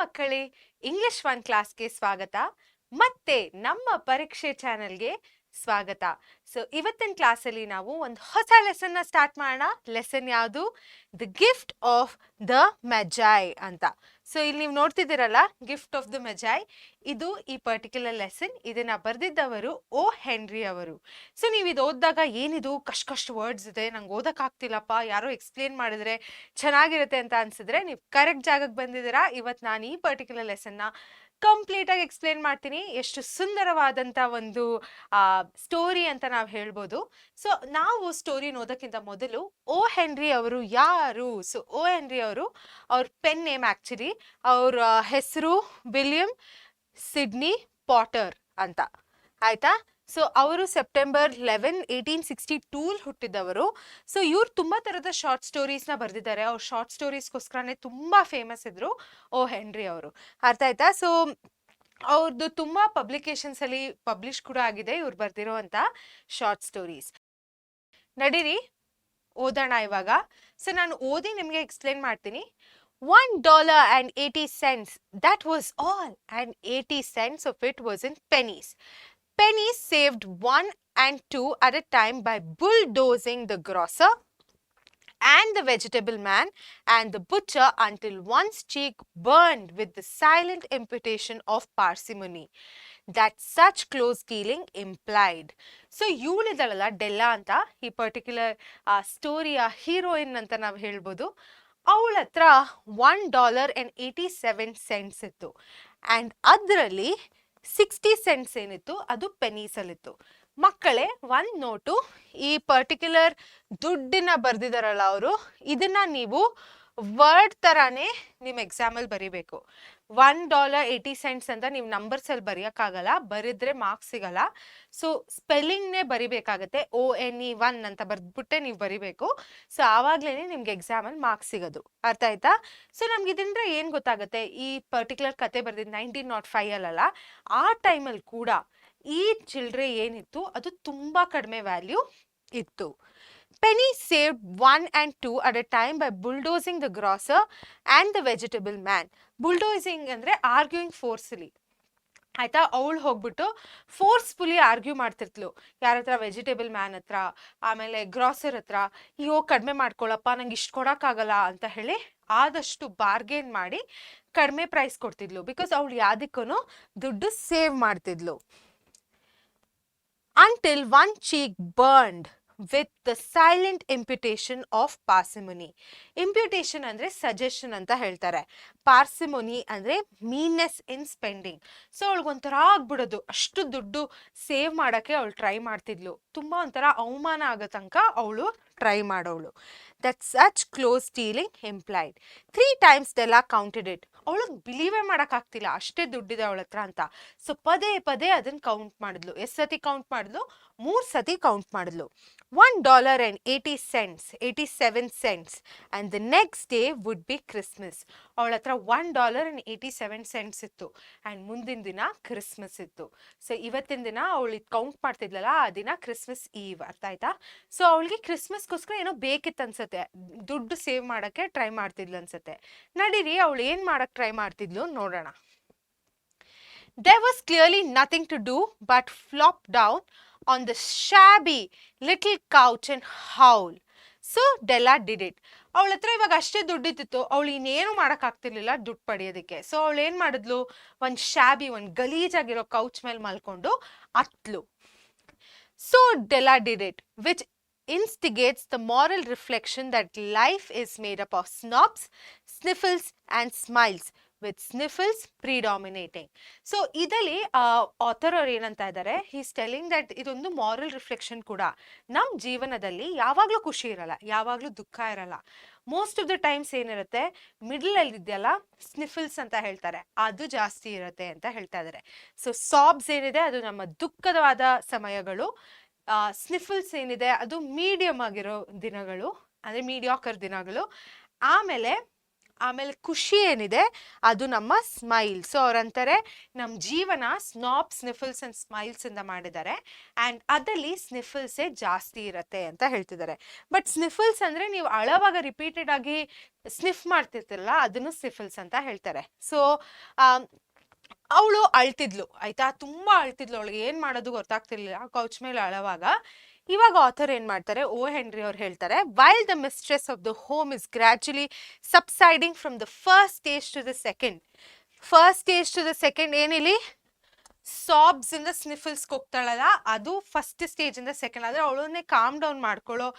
ಮಕ್ಕಳೇ, ಇಂಗ್ಲಿಷ್ 1 ಕ್ಲಾಸ್ಗೆ ಸ್ವಾಗತ. ಮತ್ತೆ ನಮ್ಮ ಪರೀಕ್ಷೆ ಚಾನೆಲ್ಗೆ ಸ್ವಾಗತ. ಸೊ ಇವತ್ತಿನ ಕ್ಲಾಸಲ್ಲಿ ನಾವು ಒಂದು ಹೊಸ ಲೆಸನ್ನ ಸ್ಟಾರ್ಟ್ ಮಾಡೋಣ. ಲೆಸನ್ ಯಾವುದು? ದ ಗಿಫ್ಟ್ ಆಫ್ ದ ಮೆಜಾಯ್ ಅಂತ. ಸೊ ಇಲ್ಲಿ ನೀವು ನೋಡ್ತಿದ್ದೀರಲ್ಲ, ಗಿಫ್ಟ್ ಆಫ್ ದ ಮೆಜಾಯ್, ಇದು ಈ ಪರ್ಟಿಕ್ಯುಲರ್ ಲೆಸನ್. ಇದನ್ನ ಬರೆದಿದ್ದವರು ಓ ಹೆನ್ರಿ ಅವರು. ಸೊ ನೀವು ಇದು ಓದಿದಾಗ ಏನಿದು ಕಷ್ಟ ವರ್ಡ್ಸ್ ಇದೆ, ನಂಗೆ ಓದಕ್ಕಾಗ್ತಿಲ್ಲಪ್ಪ, ಯಾರೋ ಎಕ್ಸ್ಪ್ಲೇನ್ ಮಾಡಿದ್ರೆ ಚೆನ್ನಾಗಿರುತ್ತೆ ಅಂತ ಅನ್ಸಿದ್ರೆ ನೀವು ಕರೆಕ್ಟ್ ಜಾಗಕ್ಕೆ ಬಂದಿದ್ದೀರಾ. ಇವತ್ತು ನಾನು ಈ ಪರ್ಟಿಕ್ಯುಲರ್ ಲೆಸನ್ನ ಕಂಪ್ಲೀಟ್ ಆಗಿ ಎಕ್ಸ್ಪ್ಲೇನ್ ಮಾಡ್ತೀನಿ. ಎಷ್ಟು ಸುಂದರವಾದಂಥ ಒಂದು ಸ್ಟೋರಿ ಅಂತ ನಾವು ಹೇಳ್ಬೋದು. ಸೊ ನಾವು ಸ್ಟೋರಿ ಓದೋಕ್ಕಿಂತ ಮೊದಲು ಓ ಹೆನ್ರಿ ಅವರು ಯಾರು? ಸೊ ಓ ಹೆನ್ರಿ ಅವರು ಅವ್ರ ಪೆನ್ ನೇಮ್ ಆ್ಯಕ್ಚುಲಿ, ಅವ್ರ ಹೆಸರು ವಿಲಿಯಂ ಸಿಡ್ನಿ ಪಾಟರ್ ಅಂತ, ಆಯ್ತಾ? ಸೊ ಅವರು ಸೆಪ್ಟೆಂಬರ್ 11, 1862 ಹುಟ್ಟಿದವರು. ಸೊ ಇವ್ರು ತುಂಬ ಥರದ ಶಾರ್ಟ್ ಸ್ಟೋರೀಸ್ನ ಬರೆದಿದ್ದಾರೆ. ಅವ್ರ ಶಾರ್ಟ್ ಸ್ಟೋರೀಸ್ಗೋಸ್ಕರನೇ ತುಂಬ ಫೇಮಸ್ ಇದ್ರು ಓ ಹೆನ್ರಿ ಅವರು, ಅರ್ಥ ಆಯ್ತಾ? ಸೊ ಅವ್ರದ್ದು ತುಂಬ ಪಬ್ಲಿಕೇಶನ್ಸಲ್ಲಿ ಪಬ್ಲಿಷ್ ಕೂಡ ಆಗಿದೆ ಇವ್ರು ಬರ್ದಿರೋ ಅಂತ ಶಾರ್ಟ್ ಸ್ಟೋರೀಸ್. ನಡೀರಿ ಓದೋಣ ಇವಾಗ. ಸೊ ನಾನು ಓದಿ ನಿಮಗೆ ಎಕ್ಸ್ಪ್ಲೇನ್ ಮಾಡ್ತೀನಿ. $1.80, that was all, and 80 cents of it was in pennies. Pennies saved 1 and 2 at a time by bulldozing the grocer and the vegetable man and the butcher until one's cheek burned with the silent imputation of parsimony that such close dealing implied. So ಇವಳಿದಳಲ್ಲ Della ಅಂತ, ಈ particular ಸ್ಟೋರಿಯ heroine ಅಂತ ನಾವು ಹೇಳ್ಬೋದು. ಅವಳ ಹತ್ರ $1.87 ಇತ್ತು, and ಅದರಲ್ಲಿ 60 cents ಏನಿತ್ತು ಅದು ಪೆನೀಸಲ್ಲಿತ್ತು. ಮಕ್ಕಳೇ, ಒಂದು ನೋಟು, ಈ ಪರ್ಟಿಕ್ಯುಲರ್ ದುಡ್ಡಿನ ಬರ್ದಿದಾರಲ್ಲ ಅವರು, ಇದನ್ನ ನೀವು ವರ್ಡ್ ಥರನೇ ನಿಮ್ಮ ಎಕ್ಸಾಮಲ್ಲಿ ಬರೀಬೇಕು. $1.80 ಅಂತ ನೀವು ನಂಬರ್ಸಲ್ಲಿ ಬರೆಯೋಕ್ಕಾಗಲ್ಲ, ಬರೆದ್ರೆ ಮಾರ್ಕ್ಸ್ ಸಿಗಲ್ಲ. ಸೊ ಸ್ಪೆಲ್ಲಿಂಗ್ನೇ ಬರಿಬೇಕಾಗತ್ತೆ. ONE1 ಅಂತ ಬರೆದ್ಬಿಟ್ಟೆ ನೀವು ಬರಿಬೇಕು. ಸೊ ಆವಾಗಲೇ ನಿಮ್ಗೆ ಎಕ್ಸಾಮಲ್ಲಿ ಮಾರ್ಕ್ಸ್ ಸಿಗೋದು, ಅರ್ಥ ಆಯ್ತಾ? ಸೊ ನಮ್ಗೆ ಇದರಿಂದ ಏನು ಗೊತ್ತಾಗುತ್ತೆ, ಈ ಪರ್ಟಿಕ್ಯುಲರ್ ಕತೆ ಬರೆದಿದ್ದು 1905 ಅಲ್ಲ, ಆ ಟೈಮಲ್ಲಿ ಕೂಡ ಈ ಚಿಲ್ಡ್ರೆ ಏನಿತ್ತು ಅದು ತುಂಬ ಕಡಿಮೆ ವ್ಯಾಲ್ಯೂ ಇತ್ತು. Penny saved 1 and 2 at a time by bulldozing the grocer and the vegetable man. Bulldozing ಅಂದರೆ ಆರ್ಗ್ಯೂಯಿಂಗ್ ಫೋರ್ಸ್ಲಿ, ಆಯ್ತಾ? ಅವಳು ಹೋಗ್ಬಿಟ್ಟು ಫೋರ್ಸ್ಫುಲಿ ಆರ್ಗ್ಯೂ ಮಾಡ್ತಿರ್ತ್ಲು. ಯಾರ ಹತ್ರ? ವೆಜಿಟೇಬಲ್ ಮ್ಯಾನ್ ಹತ್ರ, ಆಮೇಲೆ ಗ್ರಾಸರ್ ಹತ್ರ. ಅಯ್ಯೋ ಕಡಿಮೆ ಮಾಡ್ಕೊಳಪ್ಪ, ನಂಗೆ ಇಷ್ಟು ಕೊಡೋಕ್ಕಾಗಲ್ಲ ಅಂತ ಹೇಳಿ ಆದಷ್ಟು ಬಾರ್ಗೇನ್ ಮಾಡಿ ಕಡಿಮೆ ಪ್ರೈಸ್ ಕೊಡ್ತಿದ್ಲು. ಬಿಕಾಸ್ ಅವಳು ಯಾವುದಕ್ಕೂ ದುಡ್ಡು save ಮಾಡ್ತಿದ್ಲು. Until one cheek burned with the silent imputation of parsimony. ಇಂಪ್ಯೂಟೇಷನ್ ಅಂದರೆ ಸಜೆಷನ್ ಅಂತ ಹೇಳ್ತಾರೆ. ಪಾರ್ಸಿಮೊನಿ ಅಂದರೆ ಮೀನ್ನೆಸ್ ಇನ್ ಸ್ಪೆಂಡಿಂಗ್. ಸೊ ಅವಳಿಗೊಂಥರ ಆಗ್ಬಿಡೋದು, ಅಷ್ಟು ದುಡ್ಡು ಸೇವ್ ಮಾಡೋಕ್ಕೆ ಅವಳು ಟ್ರೈ ಮಾಡ್ತಿದ್ಲು. ತುಂಬ ಒಂಥರ ಅವಮಾನ ಆಗೋ ತನಕ ಅವಳು ಟ್ರೈ ಮಾಡೋಳು. That such close dealing implied. 3 times Della counted it. ಅವಳಿಗೆ ಬಿಲೀವೇ ಮಾಡೋಕ್ಕಾಗ್ತಿಲ್ಲ, ಅಷ್ಟೇ ದುಡ್ಡಿದೆ ಅವಳ ಹತ್ರ ಅಂತ. ಸೊ ಪದೇ ಪದೇ ಅದನ್ನು ಕೌಂಟ್ ಮಾಡಿದ್ಲು. ಎಷ್ಟು ಸತಿ ಕೌಂಟ್ ಮಾಡಿದ್ಲು? 3 ಸತಿ ಕೌಂಟ್ ಮಾಡಿದ್ಲು. $1.87 and the next day would be Christmas. ಅವಳ ಹತ್ರ $1.87 ಇತ್ತು, ಆ್ಯಂಡ್ ಮುಂದಿನ ದಿನ ಕ್ರಿಸ್ಮಸ್ ಇತ್ತು. ಸೊ ಇವತ್ತಿನ ದಿನ ಅವಳು ಕೌಂಟ್ ಮಾಡ್ತಿದ್ಲಲ್ಲ, ಆ ದಿನ ಕ್ರಿಸ್ಮಸ್ ಈವ್, ಅರ್ಥ ಆಯ್ತಾ? ಸೊ ಅವಳಿಗೆ ಕ್ರಿಸ್ಮಸ್ಗೋಸ್ಕರ ಏನೋ ಬೇಕಿತ್ತು ಅನ್ಸತ್ತೆ, ದುಡ್ಡು ಸೇವ್ ಮಾಡೋಕ್ಕೆ ಟ್ರೈ ಮಾಡ್ತಿದ್ಲು ಅನ್ಸತ್ತೆ. ನಡೀರಿ ಅವಳು ಏನು ಮಾಡೋಕ್ಕೆ ಟ್ರೈ ಮಾಡ್ತಿದ್ಲು ನೋಡೋಣ. There was clearly nothing to do but flop down on the shabby little couch and howl. So Della did it. ಅವಳ ಹತ್ರ ಇವಾಗ ಅಷ್ಟೇ ದುಡ್ಡಿತ್ತು, ಅವಳು ಇನ್ನೇನು ಮಾಡೋಕ್ಕಾಗ್ತಿರ್ಲಿಲ್ಲ ದುಡ್ಡು ಪಡೆಯೋದಕ್ಕೆ. ಸೊ ಅವಳು ಏನು ಮಾಡಿದ್ಲು? ಒಂದು ಶಾಬಿ, ಒಂದು ಗಲೀಜಾಗಿರೋ ಕೌಚ್ ಮೇಲೆ ಮಲ್ಕೊಂಡು ಅತ್ಲು. So Della did it, which instigates the moral reflection that life is made up of snobs, sniffles and smiles, with sniffles predominating. So ಇದರಲ್ಲಿ ಆಥರ್ ಅವ್ರು ಏನಂತ ಇದ್ದಾರೆ, ಈಸ್ ಟೆಲಿಂಗ್ ದಟ್ ಇದೊಂದು ಮಾರಲ್ ರಿಫ್ಲೆಕ್ಷನ್ ಕೂಡ. ನಮ್ಮ ಜೀವನದಲ್ಲಿ ಯಾವಾಗಲೂ ಖುಷಿ ಇರಲ್ಲ, ಯಾವಾಗಲೂ ದುಃಖ ಇರಲ್ಲ. ಮೋಸ್ಟ್ ಆಫ್ ದ ಟೈಮ್ಸ್ ಏನಿರುತ್ತೆ, ಮಿಡಲಲ್ಲಿ ಇದೆಯಲ್ಲ, ಸ್ನಿಫಲ್ಸ್ ಅಂತ ಹೇಳ್ತಾರೆ, ಅದು ಜಾಸ್ತಿ ಇರುತ್ತೆ ಅಂತ ಹೇಳ್ತಾ ಇದ್ದಾರೆ. ಸೊ ಸಾಬ್ಸ್ ಏನಿದೆ ಅದು ನಮ್ಮ ದುಃಖವಾದ ಸಮಯಗಳು, ಸ್ನಿಫಲ್ಸ್ ಏನಿದೆ ಅದು ಮೀಡಿಯಮ್ ಆಗಿರೋ ದಿನಗಳು, ಅಂದರೆ ಮೀಡಿಯಾಕರ್ ದಿನಗಳು. ಆಮೇಲೆ ಆಮೇಲೆ ಖುಷಿ ಏನಿದೆ ಅದು ನಮ್ಮ ಸ್ಮೈಲ್. ಸೊ ಅವ್ರಂತಾರೆ ನಮ್ಮ ಜೀವನ ಸ್ನಾಪ್, ಸ್ನಿಫಲ್ಸ್ ಅಂಡ್ ಸ್ಮೈಲ್ಸ್ ಇಂದ ಮಾಡಿದ್ದಾರೆ ಆ್ಯಂಡ್ ಅದಲ್ಲಿ ಸ್ನಿಫಲ್ಸೇ ಜಾಸ್ತಿ ಇರತ್ತೆ ಅಂತ ಹೇಳ್ತಿದ್ದಾರೆ. ಬಟ್ ಸ್ನಿಫಲ್ಸ್ ಅಂದ್ರೆ ನೀವು ಅಳವಾಗ ರಿಪೀಟೆಡ್ ಆಗಿ ಸ್ನಿಫ್ ಮಾಡ್ತಿರ್ತಿರಲ್ಲ, ಅದನ್ನು ಸ್ನಿಫಲ್ಸ್ ಅಂತ ಹೇಳ್ತಾರೆ. ಸೊ ಅವಳು ಅಳ್ತಿದ್ಲು ಆಯ್ತಾ, ತುಂಬಾ ಅಳ್ತಿದ್ಲು, ಅವಳಿಗೆ ಏನ್ ಮಾಡೋದು ಗೊತ್ತಾಗ್ತಿರ್ಲಿಲ್ಲ ಕೌಚ್ ಮೇಲೆ ಅಳವಾಗ. ಇವಾಗ ಆಥರ್ ಏನ್ ಮಾಡ್ತಾರೆ, ಓ ಹೆನ್ರಿ ಅವ್ರು ಹೇಳ್ತಾರೆ, while the mistress of the home is gradually subsiding from the first stage to the second. First stage to the second ಏನಿಲ್ಲಿ ಸಾಬ್ಸ್ ಇಂದ ಸ್ನಿಫಲ್ಸ್ ಹೋಗ್ತಾಳಲ್ಲ, ಅದು ಫಸ್ಟ್ ಸ್ಟೇಜ್ ಇಂದ ಸೆಕೆಂಡ್. ಆದ್ರೆ ಅವಳನ್ನೇ ಕಾಮ್ ಡೌನ್ ಮಾಡ್ಕೊಳ್ಳೋ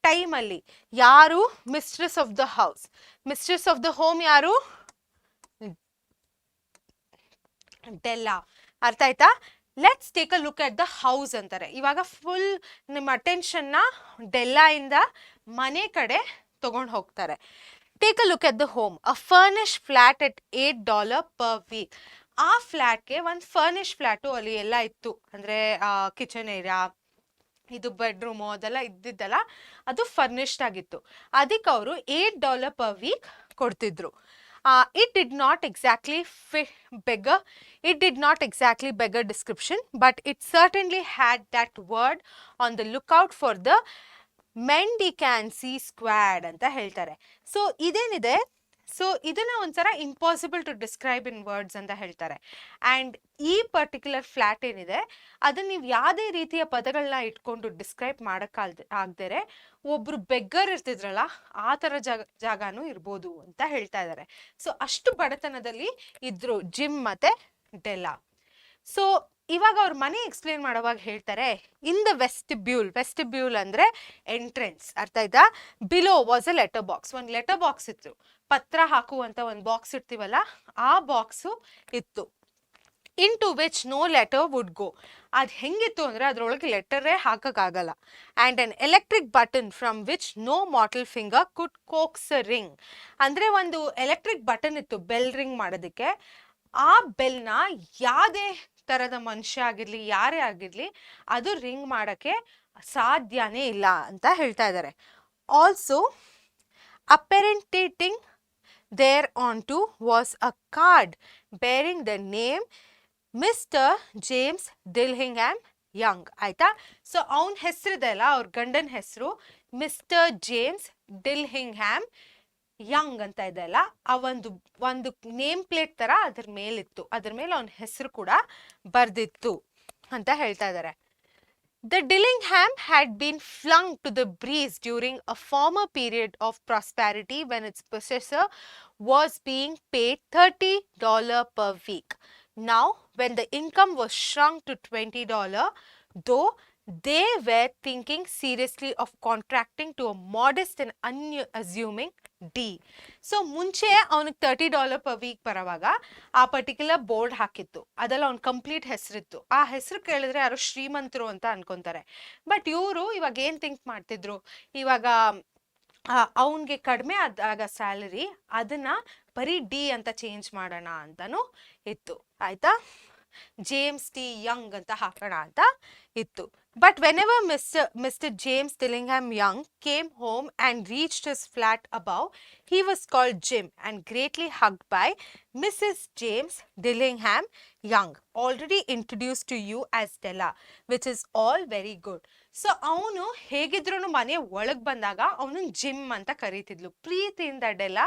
ಟೈಮಲ್ಲಿ ಯಾರು mistress of the house, mistress of the home ಯಾರು, Della. ಅರ್ಥ ಆಯ್ತಾ? Let's take a look at the house ಅಂತಾರೆ. ಇವಾಗ ಫುಲ್ ನಿಮ್ಮ ಅಟೆನ್ಷನ್ನ ಡೆಲ್ಲಾ ಇಂದ ಮನೆ ಕಡೆ ತಗೊಂಡು ಹೋಗ್ತಾರೆ. Take a look at the home, a furnish flat at $8 per week. ಆ ಫ್ಲಾಟ್ಗೆ ಒಂದು ಫರ್ನಿಶ್ ಫ್ಲಾಟು ಅಲ್ಲಿ ಎಲ್ಲ ಇತ್ತು, ಅಂದ್ರೆ ಕಿಚನ್ ಏರಿಯಾ, ಇದು ಬೆಡ್ರೂಮು ಅದೆಲ್ಲ ಇದ್ದಿದ್ದಲ್ಲ, ಅದು ಫರ್ನಿಶ್ಡ್ ಆಗಿತ್ತು. ಅದಕ್ಕೆ ಅವರು $8 per week ಕೊಡ್ತಿದ್ರು. It did not exactly beggar description, but it certainly had that word on the lookout for the mendicancy squad ಅಂತ ಹೇಳ್ತಾರೆ. ಸೊ ಇದೇನಿದೆ, ಸೊ ಇದನ್ನ ಒಂಥರ impossible to describe in words ಅಂತ ಹೇಳ್ತಾರೆ. ಆ್ಯಂಡ್ ಈ ಪರ್ಟಿಕ್ಯುಲರ್ ಫ್ಲಾಟ್ ಏನಿದೆ ಅದನ್ನ ನೀವು ಯಾವುದೇ ರೀತಿಯ ಪದಗಳನ್ನ ಇಟ್ಕೊಂಡು ಡಿಸ್ಕ್ರೈಬ್ ಆಗದೇರೆ ಒಬ್ರು ಬೆಗ್ಗರ್ ಇರ್ತಿದ್ರಲ್ಲ ಆ ಥರ ಜಾಗನೂ ಇರ್ಬೋದು ಅಂತ ಹೇಳ್ತಾ ಇದ್ದಾರೆ. ಸೊ ಅಷ್ಟು ಬಡತನದಲ್ಲಿ ಇದ್ರು ಜಿಮ್ ಮತ್ತೆ ಡೆಲ್ಲಾ. ಸೊ ಇವಾಗ ಅವ್ರ ಮನೆ ಎಕ್ಸ್ಪ್ಲೇನ್ ಮಾಡೋವಾಗ ಹೇಳ್ತಾರೆ, ಇನ್ ದ ವೆಸ್ಟಿಬ್ಯೂಲ್ ಅಂದ್ರೆ ಎಂಟ್ರೆನ್ಸ್, ಅರ್ಥ ಆಯ್ತಾ? Below was a letter box, ಒಂದು ಲೆಟರ್ ಬಾಕ್ಸ್ ಇತ್ತು, ಪತ್ರ ಹಾಕುವಂತ ಒಂದು ಬಾಕ್ಸ್ ಇರ್ತೀವಲ್ಲ ಆ ಬಾಕ್ಸು ಇತ್ತು. Into which no letter would go. ಅದು ಹೆಂಗಿತ್ತು ಅಂದರೆ ಅದರೊಳಗೆ ಲೆಟರೇ ಹಾಕೋಕ್ಕಾಗಲ್ಲ. And an electric button from which no mortal finger could coax a ring. ಅಂದರೆ ಒಂದು ಎಲೆಕ್ಟ್ರಿಕ್ ಬಟನ್ ಇತ್ತು ಬೆಲ್ ರಿಂಗ್ ಮಾಡೋದಕ್ಕೆ, ಆ ಬೆಲ್ನ ಯಾವುದೇ ಥರದ ಮನುಷ್ಯ ಆಗಿರಲಿ ಯಾರೇ ಆಗಿರಲಿ ಅದು ರಿಂಗ್ ಮಾಡೋಕ್ಕೆ ಸಾಧ್ಯನೇ ಇಲ್ಲ ಅಂತ ಹೇಳ್ತಾ ಇದ್ದಾರೆ. Also apparating thereonto was a card bearing the name Mr. James Dillingham Young. ಆಯ್ತಾ? ಸೊ ಅವನ ಹೆಸರಿದೆ ಅಲ್ಲ, ಅವ್ರ ಗಂಡನ ಹೆಸರು ಮಿಸ್ಟರ್ ಜೇಮ್ಸ್ ಡಿಲ್ಹಿಂಗ್ಹ್ಯಾಮ್ ಯಂಗ್ ಅಂತ ಇದೆ ಅಲ್ಲ, ಆ ಒಂದು ನೇಮ್ ಪ್ಲೇಟ್ ತರ ಅದ್ರ ಮೇಲಿತ್ತು, ಅದ್ರ ಮೇಲೆ ಅವನ ಹೆಸರು ಕೂಡ ಬರ್ದಿತ್ತು ಅಂತ ಹೇಳ್ತಾ ಇದ್ದಾರೆ. The Dillingham had been flung to the breeze during a former period of prosperity when its possessor was being paid $30 per week. Now, when the income was shrunk to $20, though they were thinking seriously of contracting to a modest and unassuming D. So ಮುಂಚೆ ಅವನಿಗೆ $30 per week ಬರೋವಾಗ ಆ particular board ಹಾಕಿತ್ತು, ಅದೆಲ್ಲ ಅವ್ನ complete ಹೆಸರಿತ್ತು. ಆ ಹೆಸರು ಕೇಳಿದ್ರೆ ಯಾರು ಶ್ರೀಮಂತರು ಅಂತ ಅನ್ಕೊಂತಾರೆ. ಬಟ್ ಇವರು ಇವಾಗ ಏನ್ ಥಿಂಕ್ ಮಾಡ್ತಿದ್ರು, ಇವಾಗ ಅವನಿಗೆ ಕಡಿಮೆ ಆದಾಗ ಸ್ಯಾಲರಿ ಅದನ್ನ ಬರೀ ಡಿ ಅಂತ ಚೇಂಜ್ ಮಾಡೋಣ ಅಂತಾನು ಇತ್ತು. ಆಯ್ತಾ? ಜೇಮ್ಸ್ ಟಿ ಯಂಗ್ ಅಂತ ಹಾಕೋಣ ಅಂತ ಇತ್ತು. But whenever Mr. James Dillingham Young came home and reached his flat above, he was called Jim and greatly hugged by Mrs. James Dillingham Young, already introduced to you as Della, which is all very good. So ಅವನು ಹೇಗಿದ್ರು ಮನೆ ಒಳಗೆ ಬಂದಾಗ ಅವನು gym ಅಂತ ಕರೀತಿದ್ಲು, ಪ್ರೀತಿಯಿಂದ ಡೆಲ್ಲ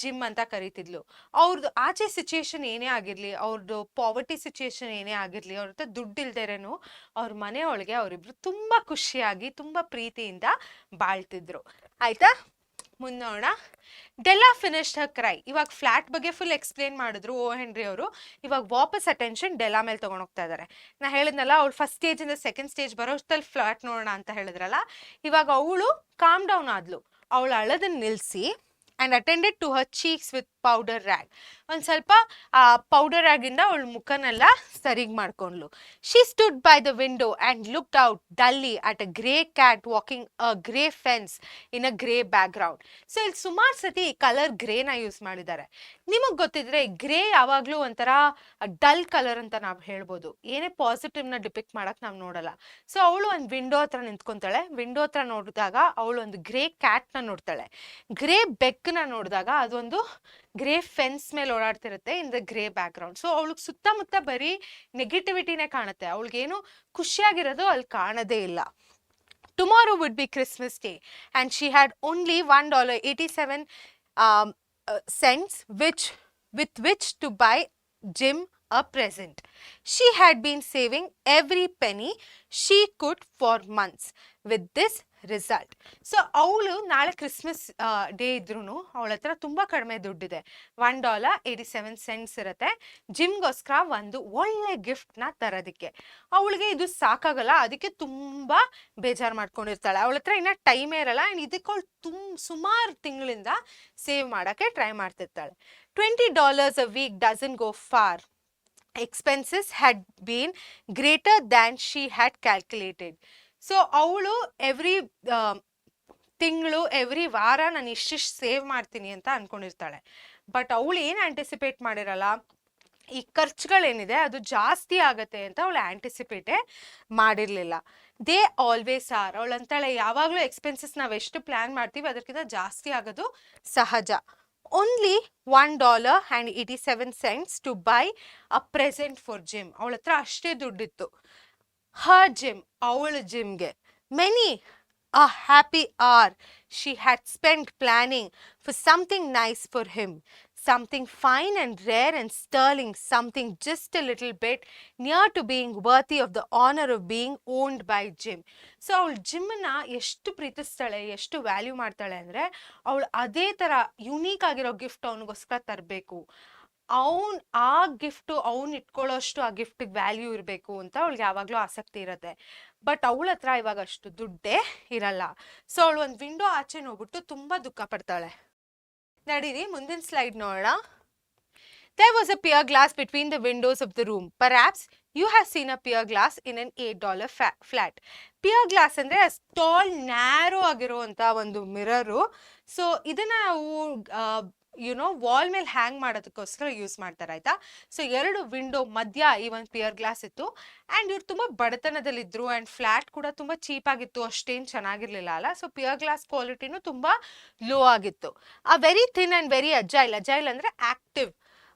gym ಅಂತ ಕರೀತಿದ್ಲು. ಅವ್ರದ್ದು ಆಚೆ ಸಿಚುಯೇಷನ್ ಏನೇ ಆಗಿರ್ಲಿ, ಅವ್ರದ್ದು ಪಾವರ್ಟಿ ಸಿಚುಯೇಷನ್ ಏನೇ ಆಗಿರ್ಲಿ, ಅವ್ರ ಹತ್ರ ದುಡ್ಡು ಇಲ್ದೇರೇನು ಅವ್ರ ಮನೆ ಒಳಗೆ ಅವರಿಬ್ರು ತುಂಬಾ ಖುಷಿಯಾಗಿ ತುಂಬಾ ಪ್ರೀತಿಯಿಂದ ಬಾಳ್ತಿದ್ರು. ಆಯ್ತಾ? ಮುಂದೋಣ. ಡೆಲ್ಲಾ ಫಿನಿಶ್ಡ್ ಹರ್ ಕ್ರೈ. ಇವಾಗ ಫ್ಲಾಟ್ ಬಗ್ಗೆ ಫುಲ್ ಎಕ್ಸ್ಪ್ಲೇನ್ ಮಾಡಿದ್ರು ಓ ಹೆನ್ರಿ ಅವರು. ಇವಾಗ ವಾಪಸ್ ಅಟೆನ್ಷನ್ ಡೆಲ್ಲಾ ಮೇಲೆ ತಗೊಂಡು ಹೋಗ್ತಾ ಇದ್ದಾರೆ. ನಾ ಹೇಳಿದ್ನಲ್ಲ ಅವಳು ಫಸ್ಟ್ ಸ್ಟೇಜ್ ಇಂದ ಸೆಕೆಂಡ್ ಸ್ಟೇಜ್ ಬರೋಷ್ಟಲ್ಲಿ ಫ್ಲಾಟ್ ನೋಡೋಣ ಅಂತ ಹೇಳಿದ್ರಲ್ಲ, ಇವಾಗ ಅವಳು ಕಾಮ್ ಡೌನ್ ಆದ್ಲು. ಅವಳು ಅಳದನ್ನ ನಿಲ್ಲಿಸಿ and attended to her cheeks with powder rag. ಒಂದು ಸ್ವಲ್ಪ ಪೌಡರ್ ಆಗಿಂದ ಅವಳ ಮುಖನೆಲ್ಲ ಸರಿಗೆ ಮಾಡ್ಕೊಂಡ್ಲು. She stood by the window and looked out dully at a grey cat walking a grey fence in a grey background. So ಇಲ್ಲಿ ಸುಮಾರು ಸತಿ colour ಗ್ರೇನ use ಮಾಡಿದ್ದಾರೆ. ನಿಮಗೆ ಗೊತ್ತಿದ್ರೆ ಗ್ರೇ ಯಾವಾಗಲೂ ಒಂಥರ ಡಲ್ ಕಲರ್ ಅಂತ ನಾವು ಹೇಳ್ಬೋದು, ಏನೇ ಪಾಸಿಟಿವ್ನ ಡಿಪಿಕ್ಟ್ ಮಾಡಕ್ ನಾವು ನೋಡಲ್ಲ. ಸೊ ಅವಳು ಒಂದು ವಿಂಡೋ ಹತ್ರ ನಿಂತ್ಕೊಂತಾಳೆ. ವಿಂಡೋ ಹತ್ರ ನೋಡಿದಾಗ ಅವಳು ಒಂದು ಗ್ರೇ ಕ್ಯಾಟ್ನ ನೋಡ್ತಾಳೆ. ಗ್ರೇ ಬೆಕ್ ದಿಕ್ಕನ್ನ ನೋಡಿದಾಗ ಅದೊಂದು ಗ್ರೇ ಫೆನ್ಸ್ ಮೇಲೆ ಓಡಾಡ್ತಿರುತ್ತೆ in the grey background. So ಅವಳಿಗೆ ಸುತ್ತಮುತ್ತ ಬರೀ ನೆಗೆಟಿವಿಟಿನೇ ಕಾಣುತ್ತೆ, ಅವಳಿಗೇನು ಖುಷಿಯಾಗಿರೋದು ಅಲ್ಲಿ ಕಾಣದೇ ಇಲ್ಲ. Tomorrow would be Christmas Day and she had only $1.87 with which to buy Jim a present. She had been saving every penny she could for months with this result. So ಅವಳು ನಾಳೆ Christmas day ಇದ್ರೂ ಅವಳ ಹತ್ರ ತುಂಬ ಕಡಿಮೆ ದುಡ್ಡಿದೆ, $1.87 ಇರುತ್ತೆ ಜಿಮ್ಗೋಸ್ಕರ ಒಂದು ಒಳ್ಳೆ ಗಿಫ್ಟ್ನ ತರೋದಕ್ಕೆ. ಅವಳಿಗೆ ಇದು ಸಾಕಾಗಲ್ಲ, ಅದಕ್ಕೆ ತುಂಬ ಬೇಜಾರು ಮಾಡ್ಕೊಂಡಿರ್ತಾಳೆ. ಅವಳ ಹತ್ರ ಇನ್ನೂ ಟೈಮೇ ಇರಲ್ಲ ಆ್ಯಂಡ್ ಇದಕ್ಕೆ ಅವಳು ಸುಮಾರು ತಿಂಗಳಿಂದ ಸೇವ್ ಮಾಡೋಕ್ಕೆ try ಮಾಡ್ತಿರ್ತಾಳೆ. $20 a week doesn't go far. Expenses had been greater than she had calculated. So ಅವಳು ಎವ್ರಿ ತಿಂಗಳು ಎವ್ರಿ ವಾರ ನಾನು ಇಷ್ಟಿಷ್ಟು ಸೇವ್ ಮಾಡ್ತೀನಿ ಅಂತ ಅಂದ್ಕೊಂಡಿರ್ತಾಳೆ. ಬಟ್ ಅವಳು ಏನು ಆ್ಯಂಟಿಸಿಪೇಟ್ ಮಾಡಿರಲ್ಲ, ಈ ಖರ್ಚುಗಳೇನಿದೆ ಅದು ಜಾಸ್ತಿ ಆಗತ್ತೆ ಅಂತ ಅವಳು ಆ್ಯಂಟಿಸಿಪೇಟೇ ಮಾಡಿರಲಿಲ್ಲ. They always are. ಅವಳು ಅಂತಾಳೆ ಯಾವಾಗಲೂ ಎಕ್ಸ್ಪೆನ್ಸಸ್ ನಾವು ಎಷ್ಟು ಪ್ಲ್ಯಾನ್ ಮಾಡ್ತೀವಿ ಅದಕ್ಕಿಂತ ಜಾಸ್ತಿ ಆಗೋದು ಸಹಜ. Only $1.87 to buy a present for Jim. ಅವಳ ಹತ್ರ ಅಷ್ಟೇ ದುಡ್ಡಿತ್ತು. Her Jim, ಅವಳ ಜಿಮ್ಗೆ. Many a happy hour she had spent planning for something nice for him, something fine and rare and sterling, something just a little bit near to being worthy of the honor of being owned by Jim. So ಅವಳು ಜಿಮ್ಮನ್ನ ಎಷ್ಟು ಪ್ರೀತಿಸ್ತಾಳೆ, ಎಷ್ಟು value ಮಾಡ್ತಾಳೆ ಅಂದರೆ ಅವಳು ಅದೇ ಥರ unique ಆಗಿರೋ gift ಅವನಿಗೋಸ್ಕರ ತರಬೇಕು, ಆ ಗಿಫ್ಟು ಅವ್ನು ಇಟ್ಕೊಳ್ಳೋಷ್ಟು ಆ ಗಿಫ್ಟಿಗೆ ವ್ಯಾಲ್ಯೂ ಇರಬೇಕು ಅಂತ ಅವಳಿಗೆ ಯಾವಾಗಲೂ ಆಸಕ್ತಿ ಇರುತ್ತೆ. ಬಟ್ ಅವಳ ಹತ್ರ ಇವಾಗ ಅಷ್ಟು ದುಡ್ಡೇ ಇರಲ್ಲ. ಸೊ ಅವಳು ಒಂದು ವಿಂಡೋ ಆಚೆ ನೋಡ್ಬಿಟ್ಟು ತುಂಬ ದುಃಖ ಪಡ್ತಾಳೆ. ನಡೀರಿ ಮುಂದಿನ ಸ್ಲೈಡ್ ನೋಡೋಣ. There was a pier glass between the windows of the room. Perhaps you have seen a pier glass in an $8 flat. Pier glass ಅಂದರೆ ಟಾಲ್ ನ್ಯಾರೋ ಆಗಿರುವಂಥ ಒಂದು ಮಿರರು. ಸೊ ಇದನ್ನು ನಾವು ವಾಲ್ ಮೇಲೆ ಹ್ಯಾಂಗ್ ಮಾಡೋದಕ್ಕೋಸ್ಕರ ಯೂಸ್ ಮಾಡ್ತಾರೆ ಆಯ್ತಾ. ಸೊ 2 ವಿಂಡೋ ಮಧ್ಯ ಈ ಒಂದು ಪಿಯರ್ ಗ್ಲಾಸ್ ಇತ್ತು ಆ್ಯಂಡ್ ಇವ್ರು ತುಂಬ ಬಡತನದಲ್ಲಿದ್ದರು ಆ್ಯಂಡ್ ಫ್ಲ್ಯಾಟ್ ಕೂಡ ತುಂಬ ಚೀಪಾಗಿತ್ತು, ಅಷ್ಟೇನು ಚೆನ್ನಾಗಿರಲಿಲ್ಲ ಅಲ್ಲ. ಸೊ ಪಿಯರ್ ಗ್ಲಾಸ್ ಕ್ವಾಲಿಟಿನೂ ತುಂಬ ಲೋ ಆಗಿತ್ತು. ಆ very thin and very agile ಅಂದರೆ active.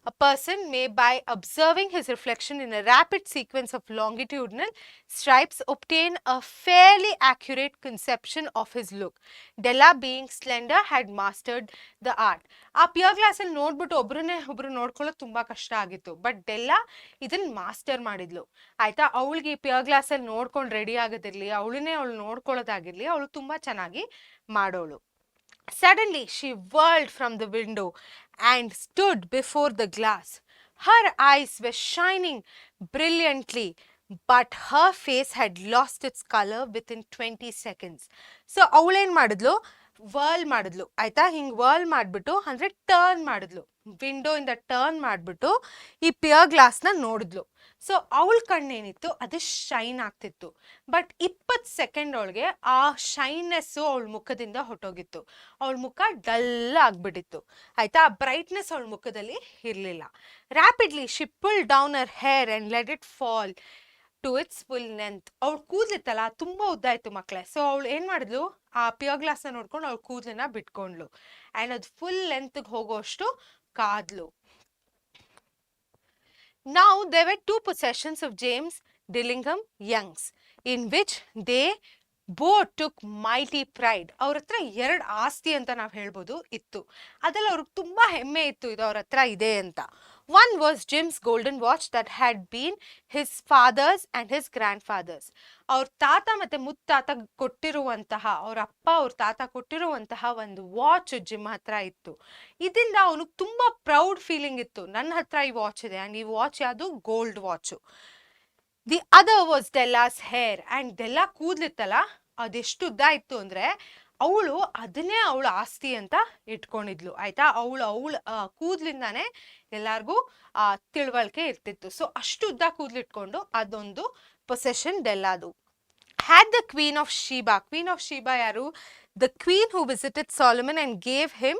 A person may, by observing his reflection in a rapid sequence of longitudinal stripes, obtain a fairly accurate conception of his look. Della, being slender, had mastered the art. ಆ pear ಗ್ಲಾಸಲ್ಲಿ ನೋಡ್ಬಿಟ್ಟು ಒಬ್ರು ನೋಡ್ಕೊಳ್ಳೋದು ತುಂಬ ಕಷ್ಟ ಆಗಿತ್ತು. But Della ಇದನ್ನು master ಮಾಡಿದ್ಲು ಆಯಿತಾ. ಅವಳಿಗೆ ಈ ಪಿಯರ್ ಗ್ಲಾಸಲ್ಲಿ ನೋಡ್ಕೊಂಡು ರೆಡಿ ಆಗೋದಿರಲಿ, ಅವಳು ನೋಡ್ಕೊಳ್ಳೋದಾಗಿರಲಿ, ಅವಳು ತುಂಬ ಚೆನ್ನಾಗಿ ಮಾಡೋಳು. Suddenly she whirled from the window and stood before the glass. Her eyes were shining brilliantly, but her face had lost its color within 20 seconds. So ಅವಳೇನು ಮಾಡಿದ್ಲು, ವರ್ಲ್ ಮಾಡಿದ್ಲು ಆಯಿತಾ. ಹಿಂಗೆ ವರ್ಲ್ ಮಾಡಿಬಿಟ್ಟು ಅಂದರೆ ಟರ್ನ್ ಮಾಡಿದ್ಲು, ವಿಂಡೋಯಿಂದ ಟರ್ನ್ ಮಾಡಿಬಿಟ್ಟು ಈ ಪಿಯರ್ ಗ್ಲಾಸ್ನ ನೋಡಿದ್ಲು. ಸೊ ಅವಳ ಕಣ್ಣೇನಿತ್ತು ಅದು ಶೈನ್ ಆಗ್ತಿತ್ತು. ಬಟ್ 20 ಸೆಕೆಂಡ್ ಅವಳಿಗೆ ಆ ಶೈನ್ನೆಸ್ಸು ಅವಳ ಮುಖದಿಂದ ಹೊಟ್ಟೋಗಿತ್ತು. ಅವಳ ಮುಖ ಡಲ್ ಆಗಿಬಿಟ್ಟಿತ್ತು ಆಯಿತಾ. ಆ ಬ್ರೈಟ್ನೆಸ್ ಅವಳ ಮುಖದಲ್ಲಿ ಇರಲಿಲ್ಲ. Rapidly she pull down her hair and let it fall to its full length. ಅವಳು ಕೂದಲಿತ್ತಲ್ಲ ತುಂಬ ಉದ್ದ ಇತ್ತು ಮಕ್ಕಳೇ. ಸೊ ಅವಳು ಏನು ಮಾಡಿದ್ಲು, ಆ ಪಿಯರ್ ಗ್ಲಾಸ್ನ ನೋಡ್ಕೊಂಡು ಅವಳು ಕೂದಲನ್ನ ಬಿಟ್ಕೊಂಡ್ಲು ಆ್ಯಂಡ್ ಅದು full ಲೆಂತ್ಗೆ ಹೋಗೋಷ್ಟು ಕಾದ್ಲು. Now there were 2 possessions of James Dillingham Young's in which they both took mighty pride. ಅವ್ರ ಹತ್ರ 2 ಆಸ್ತಿ ಅಂತ ನಾವು ಹೇಳ್ಬೋದು ಇತ್ತು, ಅದರಲ್ಲಿ ಅವ್ರಿಗೆ ತುಂಬ ಹೆಮ್ಮೆ ಇತ್ತು ಇದು ಅವ್ರ ಹತ್ರ ಇದೆ ಅಂತ. One was Jim's golden watch that had been his father's and his grandfather's. ಅವ್ರ ತಾತ ಮತ್ತು ಮುತ್ತಾತ ಕೊಟ್ಟಿರುವಂತಹ, ಅವ್ರ ಅಪ್ಪ ಅವ್ರ ತಾತ ಕೊಟ್ಟಿರುವಂತಹ ಒಂದು ವಾಚ್ ಜಿಮ್ ಹತ್ರ ಇತ್ತು. ಇದರಿಂದ ಅವನಿಗೆ ತುಂಬ ಪ್ರೌಡ್ ಫೀಲಿಂಗ್ ಇತ್ತು, ನನ್ನ ಹತ್ರ ಈ ವಾಚ್ ಇದೆ ಆ್ಯಂಡ್ ಈ ವಾಚ್ ಯಾವುದು gold watch. The other was Della's hair and Della ಕೂದಲಿತ್ತಲ್ಲ ಅದೆಷ್ಟು ಉದ್ದ ಇತ್ತು ಅಂದರೆ ಅವಳು ಅದನ್ನೇ ಅವಳ ಆಸ್ತಿ ಅಂತ ಇಟ್ಕೊಂಡಿದ್ಲು ಆಯಿತಾ. ಅವಳ ಕೂದಲಿಂದಾನೇ ಎಲ್ಲರಿಗೂ ತಿಳುವಳಿಕೆ ಇರ್ತಿತ್ತು. ಸೊ ಅಷ್ಟು ಉದ್ದ ಕೂದಲಿಟ್ಕೊಂಡು ಅದೊಂದು possession ಡೆಲ್ಲಾದು. Had the Queen of Sheba ಯಾರು, the queen who visited Solomon and gave him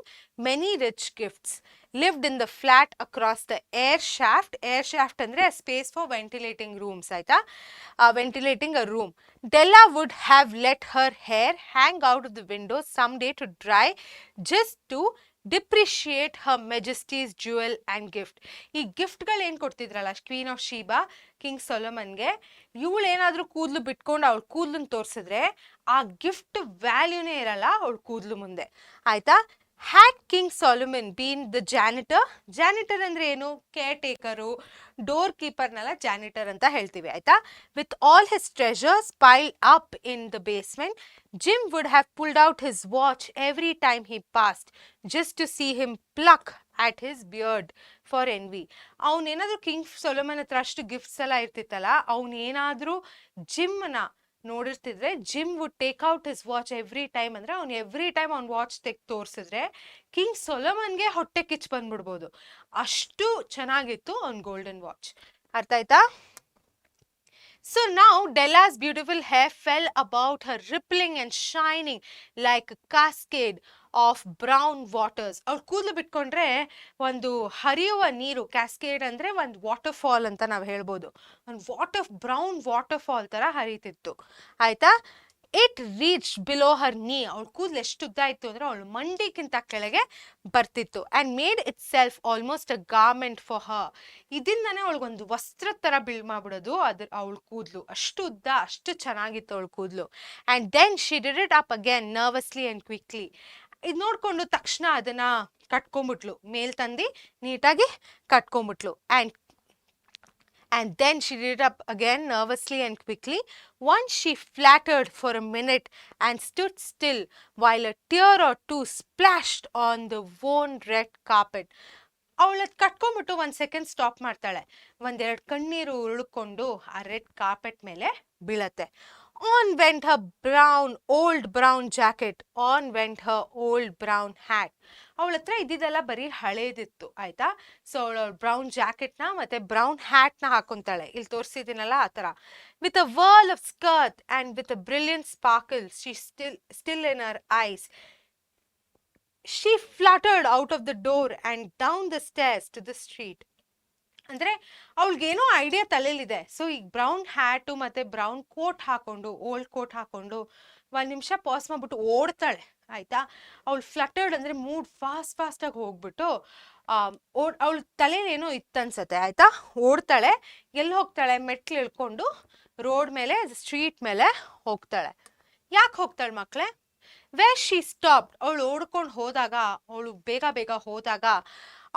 many rich gifts, lived in the flat across the air shaft ಅಂದರೆ a space for ventilating rooms ಆಯಿತಾ, ventilating a room. Della would have let her hair hang out of the window someday to dry just to depreciate her Majesty's jewel and gift. ಈ ಗಿಫ್ಟ್ಗಳು ಏನು ಕೊಡ್ತಿದ್ರಲ್ಲ queen of Sheba king ಸೊಲೊಮನ್ಗೆ, ಇವಳು ಏನಾದರೂ ಕೂದಲು ಬಿಟ್ಕೊಂಡು ಅವಳು ಕೂದಲನ್ನು ತೋರಿಸಿದ್ರೆ ಆ ಗಿಫ್ಟ್ ವ್ಯಾಲ್ಯೂನೇ ಇರಲ್ಲ ಅವಳ ಕೂದಲು ಮುಂದೆ, ಆಯಿತಾ. Had king Solomon been the janitor, janitor ಅಂದರೆ ಏನು, ಕೇರ್ ಟೇಕರು, ಡೋರ್ ಕೀಪರ್ನೆಲ್ಲ ಜಾನಿಟರ್ ಅಂತ ಹೇಳ್ತೀವಿ, ಆಯಿತಾ. With all his treasures piled up in the basement, Jim would have pulled out his watch every time he passed just to see him pluck at his beard for envy. ಅವನೇನಾದರೂ king Solomon ಹತ್ರ ಅಷ್ಟು gifts ಎಲ್ಲ ಇರ್ತಿತ್ತಲ್ಲ, ಅವನೇನಾದರೂ ಜಿಮ್ನ ನೋಡಿರ್ತಿದ್ರೆ Jim would take out his watch every time, ಅಂದರೆ ಅವ್ನು ಎವ್ರಿ ಟೈಮ್ ಅವ್ನು ವಾಚ್ ತೆಗೆದು ತೋರಿಸಿದ್ರೆ ಕಿಂಗ್ ಸೊಲೊಮನ್ಗೆ ಹೊಟ್ಟೆ ಕಿಚ್ಚು ಬಂದ್ಬಿಡ್ಬೋದು, ಅಷ್ಟು ಚೆನ್ನಾಗಿತ್ತು ಅವ್ನ ಗೋಲ್ಡನ್ ವಾಚ್. ಅರ್ಥ ಆಯ್ತಾ? So now Della's beautiful hair fell about her, rippling and shining like a cascade of brown waters. ಅವಳು ಕೂದಲು ಬಿಟ್ಕೊಂಡ್ರೆ ಒಂದು ಹರಿಯುವ ನೀರು, ಕ್ಯಾಸ್ಕೇಡ್ ಅಂದರೆ ಒಂದು ವಾಟರ್ ಫಾಲ್ ಅಂತ ನಾವು ಹೇಳ್ಬೋದು, ಒಂದು ಬ್ರೌನ್ ವಾಟರ್ ಫಾಲ್ ಥರ ಹರಿತಿತ್ತು, ಆಯಿತಾ. ಇಟ್ ರೀಚ್ ಬಿಲೋ ಹರ್ ನೀ, ಅವಳ ಕೂದಲು ಎಷ್ಟು ಉದ್ದ ಇತ್ತು ಅಂದರೆ ಅವಳು ಮಂಡಿಗಿಂತ ಕೆಳಗೆ ಬರ್ತಿತ್ತು. And made itself almost a garment for her, ಇದರಿಂದನೇ ಅವಳಿಗೊಂದು ವಸ್ತ್ರ ಥರ ಬಿಲ್ಡ್ ಮಾಡ್ಬಿಡೋದು ಅವಳ ಕೂದಲು, ಅಷ್ಟು ಉದ್ದ, ಅಷ್ಟು ಚೆನ್ನಾಗಿತ್ತು ಅವಳ ಕೂದಲು. And then she did it up again nervously and quickly. ಇದು ನೋಡಿಕೊಂಡು ತಕ್ಷಣ ಅದನ್ನು ಕಟ್ಕೊಂಬಿಟ್ಲು, ಮೇಲ್ ತಂದು ನೀಟಾಗಿ ಕಟ್ಕೊಂಬಿಟ್ಲು. And then she did it up again nervously and quickly. Once she flattered for a minute and stood still while a tear or two splashed on the worn red carpet. ಅವಳದು ಕಟ್ಕೊಂಬಿಟ್ಟು ಒಂದು second stop ಮಾಡ್ತಾಳೆ, ಒಂದೆರಡು ಕಣ್ಣೀರು ಉರುಳ್ಕೊಂಡು ಆ red carpet ಮೇಲೆ ಬೀಳತ್ತೆ. On went her old brown jacket, on went her old brown hat. ಅವಳ ಹತ್ರ ಇದ್ದಿದ್ದೆಲ್ಲ ಬರೀ ಹಳೇದಿತ್ತು, ಆಯಿತಾ. ಸೊ ಅವಳು ಬ್ರೌನ್ ಜಾಕೆಟ್ನ ಮತ್ತು ಬ್ರೌನ್ ಹ್ಯಾಟ್ನ ಹಾಕೊತಾಳೆ, ಇಲ್ಲಿ ತೋರಿಸಿದ್ದೀನಲ್ಲ ಆ ಥರ. With a whirl of skirt and with a brilliant sparkle she still in Har ice. She fluttered out of the door and down the stairs to the street. ಅಂದರೆ ಅವಳಿಗೇನೋ idea ತಲೆಯಲ್ಲಿದೆ. So ಈಗ brown hat ಮತ್ತು brown coat ಹಾಕ್ಕೊಂಡು, old coat ಹಾಕ್ಕೊಂಡು ಒಂದು ನಿಮಿಷ pass ಮಾಡಿಬಿಟ್ಟು ಓಡ್ತಾಳೆ, ಆಯಿತಾ. ಅವಳು ಫ್ಲಟರ್ಡ್ ಅಂದರೆ ಮೂಡ್ ಫಾಸ್ಟಾಗಿ ಹೋಗ್ಬಿಟ್ಟು ಅವಳ ತಲೆಯಲ್ಲೇನೋ ಇತ್ತನ್ಸತ್ತೆ, ಆಯಿತಾ. ಓಡ್ತಾಳೆ, ಎಲ್ಲಿ ಹೋಗ್ತಾಳೆ, ಮೆಟ್ಲು ಇಳ್ಕೊಂಡು ರೋಡ್ ಮೇಲೆ, ಸ್ಟ್ರೀಟ್ ಮೇಲೆ ಹೋಗ್ತಾಳೆ. ಯಾಕೆ ಹೋಗ್ತಾಳೆ ಮಕ್ಕಳೇ? ವೇರ್ ಶಿ ಸ್ಟಾಪ್ಡ್, ಅವಳು ಓಡ್ಕೊಂಡು ಹೋದಾಗ, ಅವಳು ಬೇಗ ಹೋದಾಗ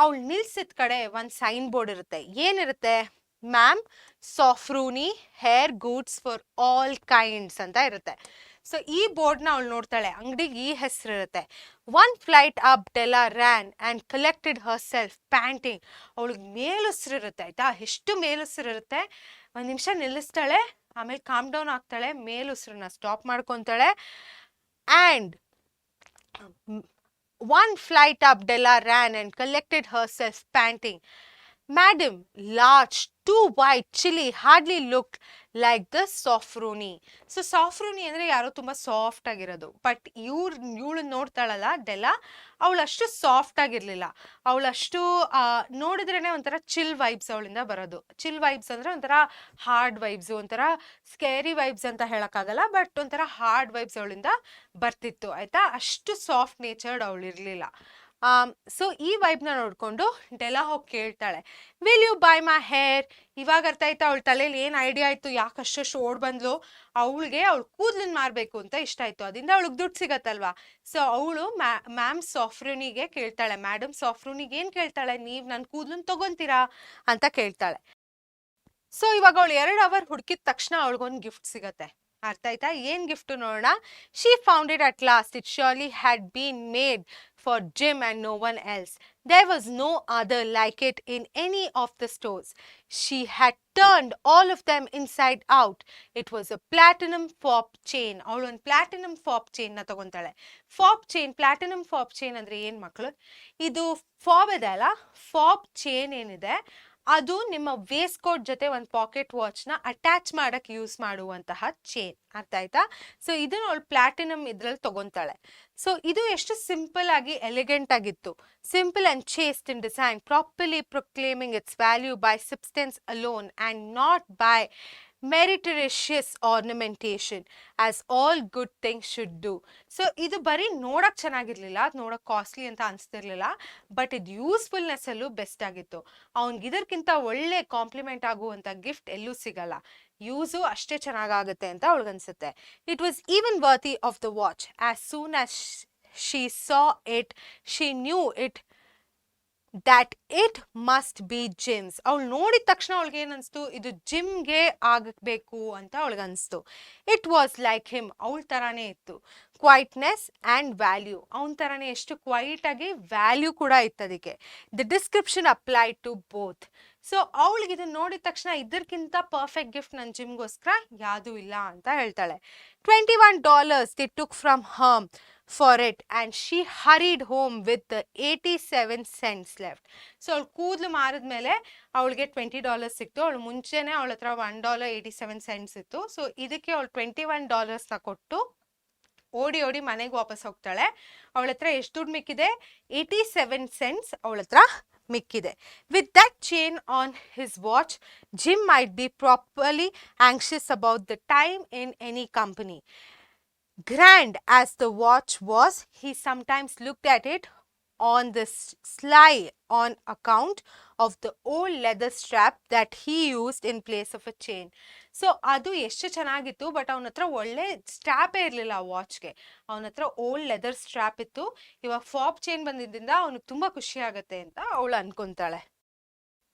ಅವಳು ನಿಲ್ಸಿದ ಕಡೆ ಒಂದು ಸೈನ್ ಬೋರ್ಡ್ ಇರುತ್ತೆ. ಏನಿರುತ್ತೆ? Ma'am Sofronie hair goods for all kinds ಅಂತ ಇರುತ್ತೆ. ಸೊ ಈ ಬೋರ್ಡ್ನ ಅವಳು ನೋಡ್ತಾಳೆ, ಅಂಗಡಿಗೆ ಈ ಹೆಸರು ಇರುತ್ತೆ. One flight up Della ran and collected herself panting. ಅವಳಿಗೆ ಮೇಲುಸಿರು ಇರುತ್ತೆ, ಆಯಿತಾ. ಎಷ್ಟು ಮೇಲುಸಿರು ಇರುತ್ತೆ, ಒಂದು ನಿಮಿಷ ನಿಲ್ಲಿಸ್ತಾಳೆ, ಆಮೇಲೆ ಕಾಮ್ ಡೌನ್ ಆಗ್ತಾಳೆ, ಮೇಲುಸಿರನ್ನ ಸ್ಟಾಪ್ ಮಾಡ್ಕೊತಾಳೆ. And one flight up Della ran and collected herself panting. Madam, large, too white, chilly, hardly looked like the Sofronie. So Sofronie ಅಂದರೆ ಯಾರೋ ತುಂಬ ಸಾಫ್ಟ್ ಆಗಿರೋದು, ಬಟ್ ಇವಳು ನೋಡ್ತಾಳಲ್ಲ ಡೆಲ್ಲಾ, ಅವಳಷ್ಟು ಸಾಫ್ಟ್ ಆಗಿರಲಿಲ್ಲ, ಅವಳಷ್ಟು ನೋಡಿದ್ರೇ ಒಂಥರ ಚಿಲ್ ವೈಬ್ಸ್ ಅವಳಿಂದ ಬರೋದು. ಚಿಲ್ ವೈಬ್ಸ್ ಅಂದರೆ ಒಂಥರ ಹಾರ್ಡ್ ವೈಬ್ಸು, ಒಂಥರ ಸ್ಕೇರಿ ವೈಬ್ಸ್ ಅಂತ ಹೇಳೋಕ್ಕಾಗಲ್ಲ, ಬಟ್ ಒಂಥರ ಹಾರ್ಡ್ ವೈಬ್ಸ್ ಅವಳಿಂದ ಬರ್ತಿತ್ತು, ಆಯಿತಾ. ಅಷ್ಟು ಸಾಫ್ಟ್ ನೇಚರ್ಡ್ ಅವಳಿರಲಿಲ್ಲ. ಸೊ ಈ ವೈಬ್ನ ನೋಡಿಕೊಂಡು ಡೆಲ್ಲಾ ಹೋಗಿ ಕೇಳ್ತಾಳೆ, will you buy my hair. ಇವಾಗ ಅರ್ಥ ಆಯ್ತಾ ಅವಳ ತಲೆಯಲ್ಲಿ ಏನು ಐಡಿಯಾ ಆಯಿತು, ಯಾಕಷ್ಟು ಓಡ್ ಬಂದ್ಲು. ಅವಳಿಗೆ ಅವಳು ಕೂದಲನ್ನ ಮಾರಬೇಕು ಅಂತ ಇಷ್ಟ ಆಯಿತು, ಅದರಿಂದ ಅವಳಿಗೆ ದುಡ್ಡು ಸಿಗತ್ತಲ್ವಾ. ಸೊ ಅವಳು ಮ್ಯಾಮ್ ಸಾಫ್ರೂನಿಗೆ ಕೇಳ್ತಾಳೆ, ಮೇಡಮ್ ಸಾಫ್ರೂನಿಗೆ ಏನು ಕೇಳ್ತಾಳೆ, ನೀವು ನನ್ನ ಕೂದಲನ್ನ ತೊಗೊತೀರಾ ಅಂತ ಕೇಳ್ತಾಳೆ. ಸೊ ಇವಾಗ ಅವಳು 2 ಅವರ್ ಹುಡುಕಿದ ತಕ್ಷಣ ಅವಳಿಗೊಂದು ಗಿಫ್ಟ್ ಸಿಗತ್ತೆ, ಅರ್ಥ ಆಯ್ತಾ. ಏನು ಗಿಫ್ಟು ನೋಡೋಣ. She found it at last. It surely had been made for Jim and no one else. There was no other like it in any of the stores. She had turned all of them inside out. It was a platinum fob chain. ಅವಳು ಒಂದು platinum fob ಚೈನ್ನ ತಗೊತಾಳೆ. Fob chain, platinum fob chain ಅಂದರೆ ಏನು ಮಕ್ಕಳು? ಇದು fob ಇದೆ ಅಲ್ಲ, ಫಾಬ್ ಚೈನ್ ಏನಿದೆ ಅದು ನಿಮ್ಮ ವೇಸ್ಟ್ ಕೋಟ್ ಜೊತೆ ಒಂದು ಪಾಕೆಟ್ ವಾಚ್ನ ಅಟ್ಯಾಚ್ ಮಾಡೋಕ್ಕೆ ಯೂಸ್ ಮಾಡುವಂತಹ ಚೈನ್, ಅರ್ಥ ಆಯ್ತಾ. ಸೊ ಇದನ್ನು ಅವಳು ಪ್ಲಾಟಿನಮ್ ಇದರಲ್ಲಿ ತಗೊತಾಳೆ. ಸೊ ಇದು ಎಷ್ಟು ಸಿಂಪಲ್ ಆಗಿ ಎಲಿಗೆಂಟ್ ಆಗಿತ್ತು. Simple and chaste in design, properly proclaiming its value by substance alone and not by meretricious ornamentation as all good things should do. So ಇದು ಬರೀ ನೋಡಕ್ ಚೆನ್ನಾಗಿರ್ಲಿಲ್ಲ, ಅದು ನೋಡಕ್ ಕಾಸ್ಟ್ಲಿ ಅಂತ ಅನಿಸ್ತಿರ್ಲಿಲ್ಲ, ಬಟ್ ಇದು ಯೂಸ್ಫುಲ್ನೆಸ್ ಅಲ್ಲೂ ಬೆಸ್ಟ್ ಆಗಿತ್ತು. ಅವ್ನಿಗೆ ಇದಕ್ಕಿಂತ ಒಳ್ಳೆ ಕಾಂಪ್ಲಿಮೆಂಟ್ ಆಗುವಂತ ಗಿಫ್ಟ್ ಎಲ್ಲೂ ಸಿಗಲ್ಲ, ಯೂಸು ಅಷ್ಟೇ ಚೆನ್ನಾಗಾಗುತ್ತೆ ಅಂತ ಅವಳಿಗನ್ಸುತ್ತೆ. It was even worthy of the watch. As soon as she saw it she knew it that it must be Jim's. ಅವಳು ನೋಡಿದ ತಕ್ಷಣ ಅವಳಿಗೆ ಏನನ್ಸ್ತು, ಇದು ಜಿಮ್ಗೆ ಆಗಬೇಕು ಅಂತ ಅವಳಿಗನ್ಸ್ತು. ಇಟ್ ವಾಸ್ ಲೈಕ್ ಹಿಮ್, ಅವಳ ಥರಾನೇ ಇತ್ತು. ಕ್ವೈಟ್ನೆಸ್ ಆ್ಯಂಡ್ ವ್ಯಾಲ್ಯೂ, ಅವನ ಥರಾನೇ ಎಷ್ಟು ಕ್ವೈಟಾಗಿ ವ್ಯಾಲ್ಯೂ ಕೂಡ ಇತ್ತು ಅದಕ್ಕೆ. The description applied to both. So ಅವಳಿಗೆ ಇದನ್ನ ನೋಡಿದ ತಕ್ಷಣ ಇದಕ್ಕಿಂತ ಪರ್ಫೆಕ್ಟ್ ಗಿಫ್ಟ್ ನನ್ನ ಜಿಮ್ಗೋಸ್ಕರ ಯಾವುದೂ ಇಲ್ಲ ಅಂತ ಹೇಳ್ತಾಳೆ. $21 they took from her for it and she hurried home with the 87 cents left. So ಅವಳು ಕೂದಲು ಮಾರಿದ್ಮೇಲೆ ಅವಳಿಗೆ $20 ಸಿಕ್ತು. ಅವಳು ಮುಂಚೆನೆ ಅವಳ ಹತ್ರ $1.87 ಇತ್ತು. ಸೊ ಇದಕ್ಕೆ ಅವಳು $21 ಕೊಟ್ಟು ಓಡಿ ಓಡಿ ಮನೆಗೆ ವಾಪಸ್ ಹೋಗ್ತಾಳೆ. ಅವಳ ಹತ್ರ ಎಷ್ಟು ದುಡ್ಡು ಮಿಕ್ಕಿದೆ? 87 cents ಅವಳ ಹತ್ರ ಮಿಕ್ಕಿದೆ. With that chain on his watch, Jim might be properly anxious about the time in any company. Grand as the watch was, he sometimes looked at it on the sly on account of the old leather strap that he used in place of a chain. So ಅದು ಎಷ್ಟು ಚೆನ್ನಾಗಿತ್ತು, but ಅವನ ಹತ್ರ ಒಳ್ಳೆ ಸ್ಟ್ರಾಪೇ ಇರಲಿಲ್ಲ ಆ ವಾಚ್ಗೆ. ಅವನ ಹತ್ರ ಓಲ್ಡ್ ಲೆದರ್ ಸ್ಟ್ರಾಪ್ ಇತ್ತು. ಇವಾಗ ಫಾಪ್ ಚೈನ್ ಬಂದಿದ್ದರಿಂದ ಅವನಿಗೆ ತುಂಬ ಖುಷಿ ಆಗುತ್ತೆ ಅಂತ ಅವಳು ಅನ್ಕೊಂತಾಳೆ.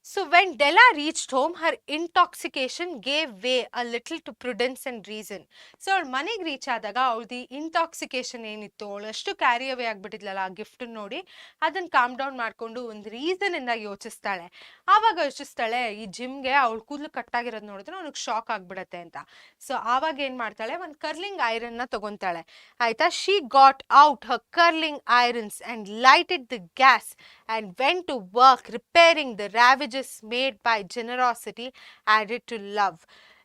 So when Della reached home, her intoxication gave way a little to prudence and reason. So ಅವಳು ಮನೆಗೆ ರೀಚ್ ಆದಾಗ ಅವಳದು ಇಂಟಾಕ್ಸಿಕೇಶನ್ ಏನಿತ್ತು, ಅವಳು ಅಷ್ಟು ಕ್ಯಾರಿ ಅವೇ ಆಗಿಬಿಟ್ಟಿದ್ಲಲ್ಲ ಆ ಗಿಫ್ಟ್ ನೋಡಿ, ಅದನ್ನು ಕಾಮ್ ಡೌನ್ ಮಾಡಿಕೊಂಡು ಒಂದು ರೀಸನಿಂದ ಯೋಚಿಸ್ತಾಳೆ. ಆವಾಗ ಯೋಚಿಸ್ತಾಳೆ, ಈ ಜಿಮ್ಗೆ ಅವಳು ಕೂದಲು ಕಟ್ಟಾಗಿರೋದು ನೋಡಿದ್ರೆ ಅವನಿಗೆ ಶಾಕ್ ಆಗಿಬಿಡತ್ತೆ ಅಂತ. ಸೊ ಆವಾಗ ಏನು ಮಾಡ್ತಾಳೆ, ಒಂದು ಕರ್ಲಿಂಗ್ ಐರನ್ನ ತಗೊತಾಳೆ. ಆಯಿತಾ, she got out her curling irons and lighted the gas and went to work repairing the ravages made by generosity added to love,